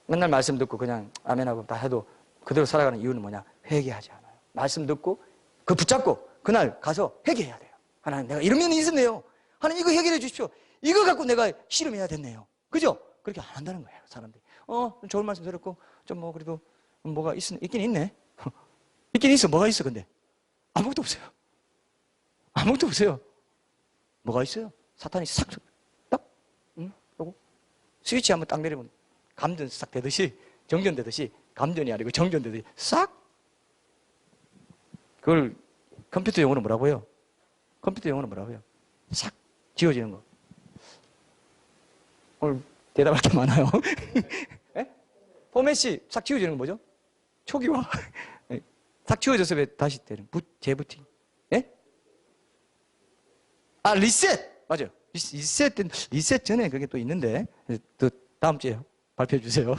S2: 맨날 말씀 듣고 그냥 아멘하고 다 해도 그대로 살아가는 이유는 뭐냐? 회개하지 않아요. 말씀 듣고 그 붙잡고 그날 가서 회개해야 돼요. 하나님, 내가 이런 면이 있었네요. 하나님, 이거 해결해 주십시오. 이거 갖고 내가 씨름해야 됐네요. 그죠? 그렇게 안 한다는 거예요, 사람들이. 좋은 말씀 들었고 좀 뭐 그래도 뭐가 있긴 있네. 있긴 있어. 뭐가 있어, 근데? 아무것도 없어요. 아무것도 없어요. 뭐가 있어요? 사탄이 딱, 요거. 스위치 한번 딱 내리면 감전 싹 되듯이, 정전되듯이, 감전이 아니고 정전되듯이 싹. 그걸 컴퓨터 용어는 뭐라고 해요? 컴퓨터 용어는 뭐라고 해요? 싹 지워지는 거. 오늘 대답할 게 많아요. 포맷이 싹 지워지는 건 뭐죠? 초기화. 싹 지워져서 왜 다시 되는 재부팅. 예? 리셋. 맞아요. 리셋 전에 그게 또 있는데 또 다음 주에 발표해 주세요.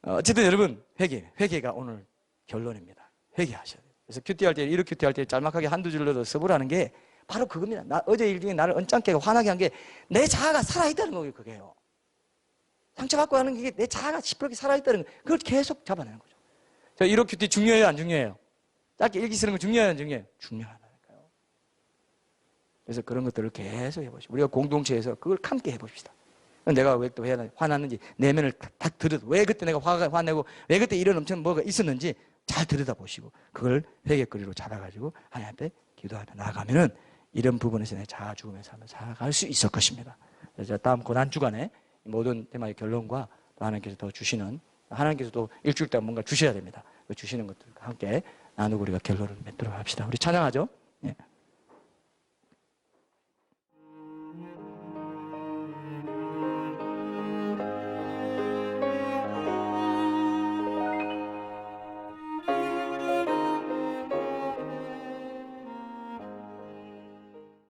S2: 어쨌든 여러분, 회개가 오늘 결론입니다. 회개하셔야 돼요. 그래서 큐티할 때, 이렇게 큐티할 때 짤막하게 한두 줄로도 써보라는 게 바로 그겁니다. 어제 일 중에 나를 언짢게 화나게 한 게 내 자아가 살아있다는 거예요. 그게요. 상처받고 하는 게 내 자아가 시퍼렇게 살아있다는 거, 그걸 계속 잡아내는 거죠. 자, 1호 큐티 중요해요, 안 중요해요? 짧게 일기 쓰는 거 중요해요, 안 중요해요? 중요하다니까요. 그래서 그런 것들을 계속 해보시고, 우리가 공동체에서 그걸 함께 해봅시다. 내가 왜 또 화났는지 내면을 다 들여다, 왜 그때 내가 화내고 왜 그때 이런 엄청 뭐가 있었는지 잘 들여다보시고 그걸 회개거리로 잡아가지고 하나님 앞에 기도하며 나아가면은 이런 부분에서 내 자아 죽음의 삶을 살아갈 수 있을 것입니다. 그래서 다음 고난 주간에 모든 테마의 결론과 또 하나님께서 더 주시는, 하나님께서 또 일주일 동안 뭔가 주셔야 됩니다. 그 주시는 것들과 함께 나누고 우리가 결론을 맺도록 합시다. 우리 찬양하죠. 예.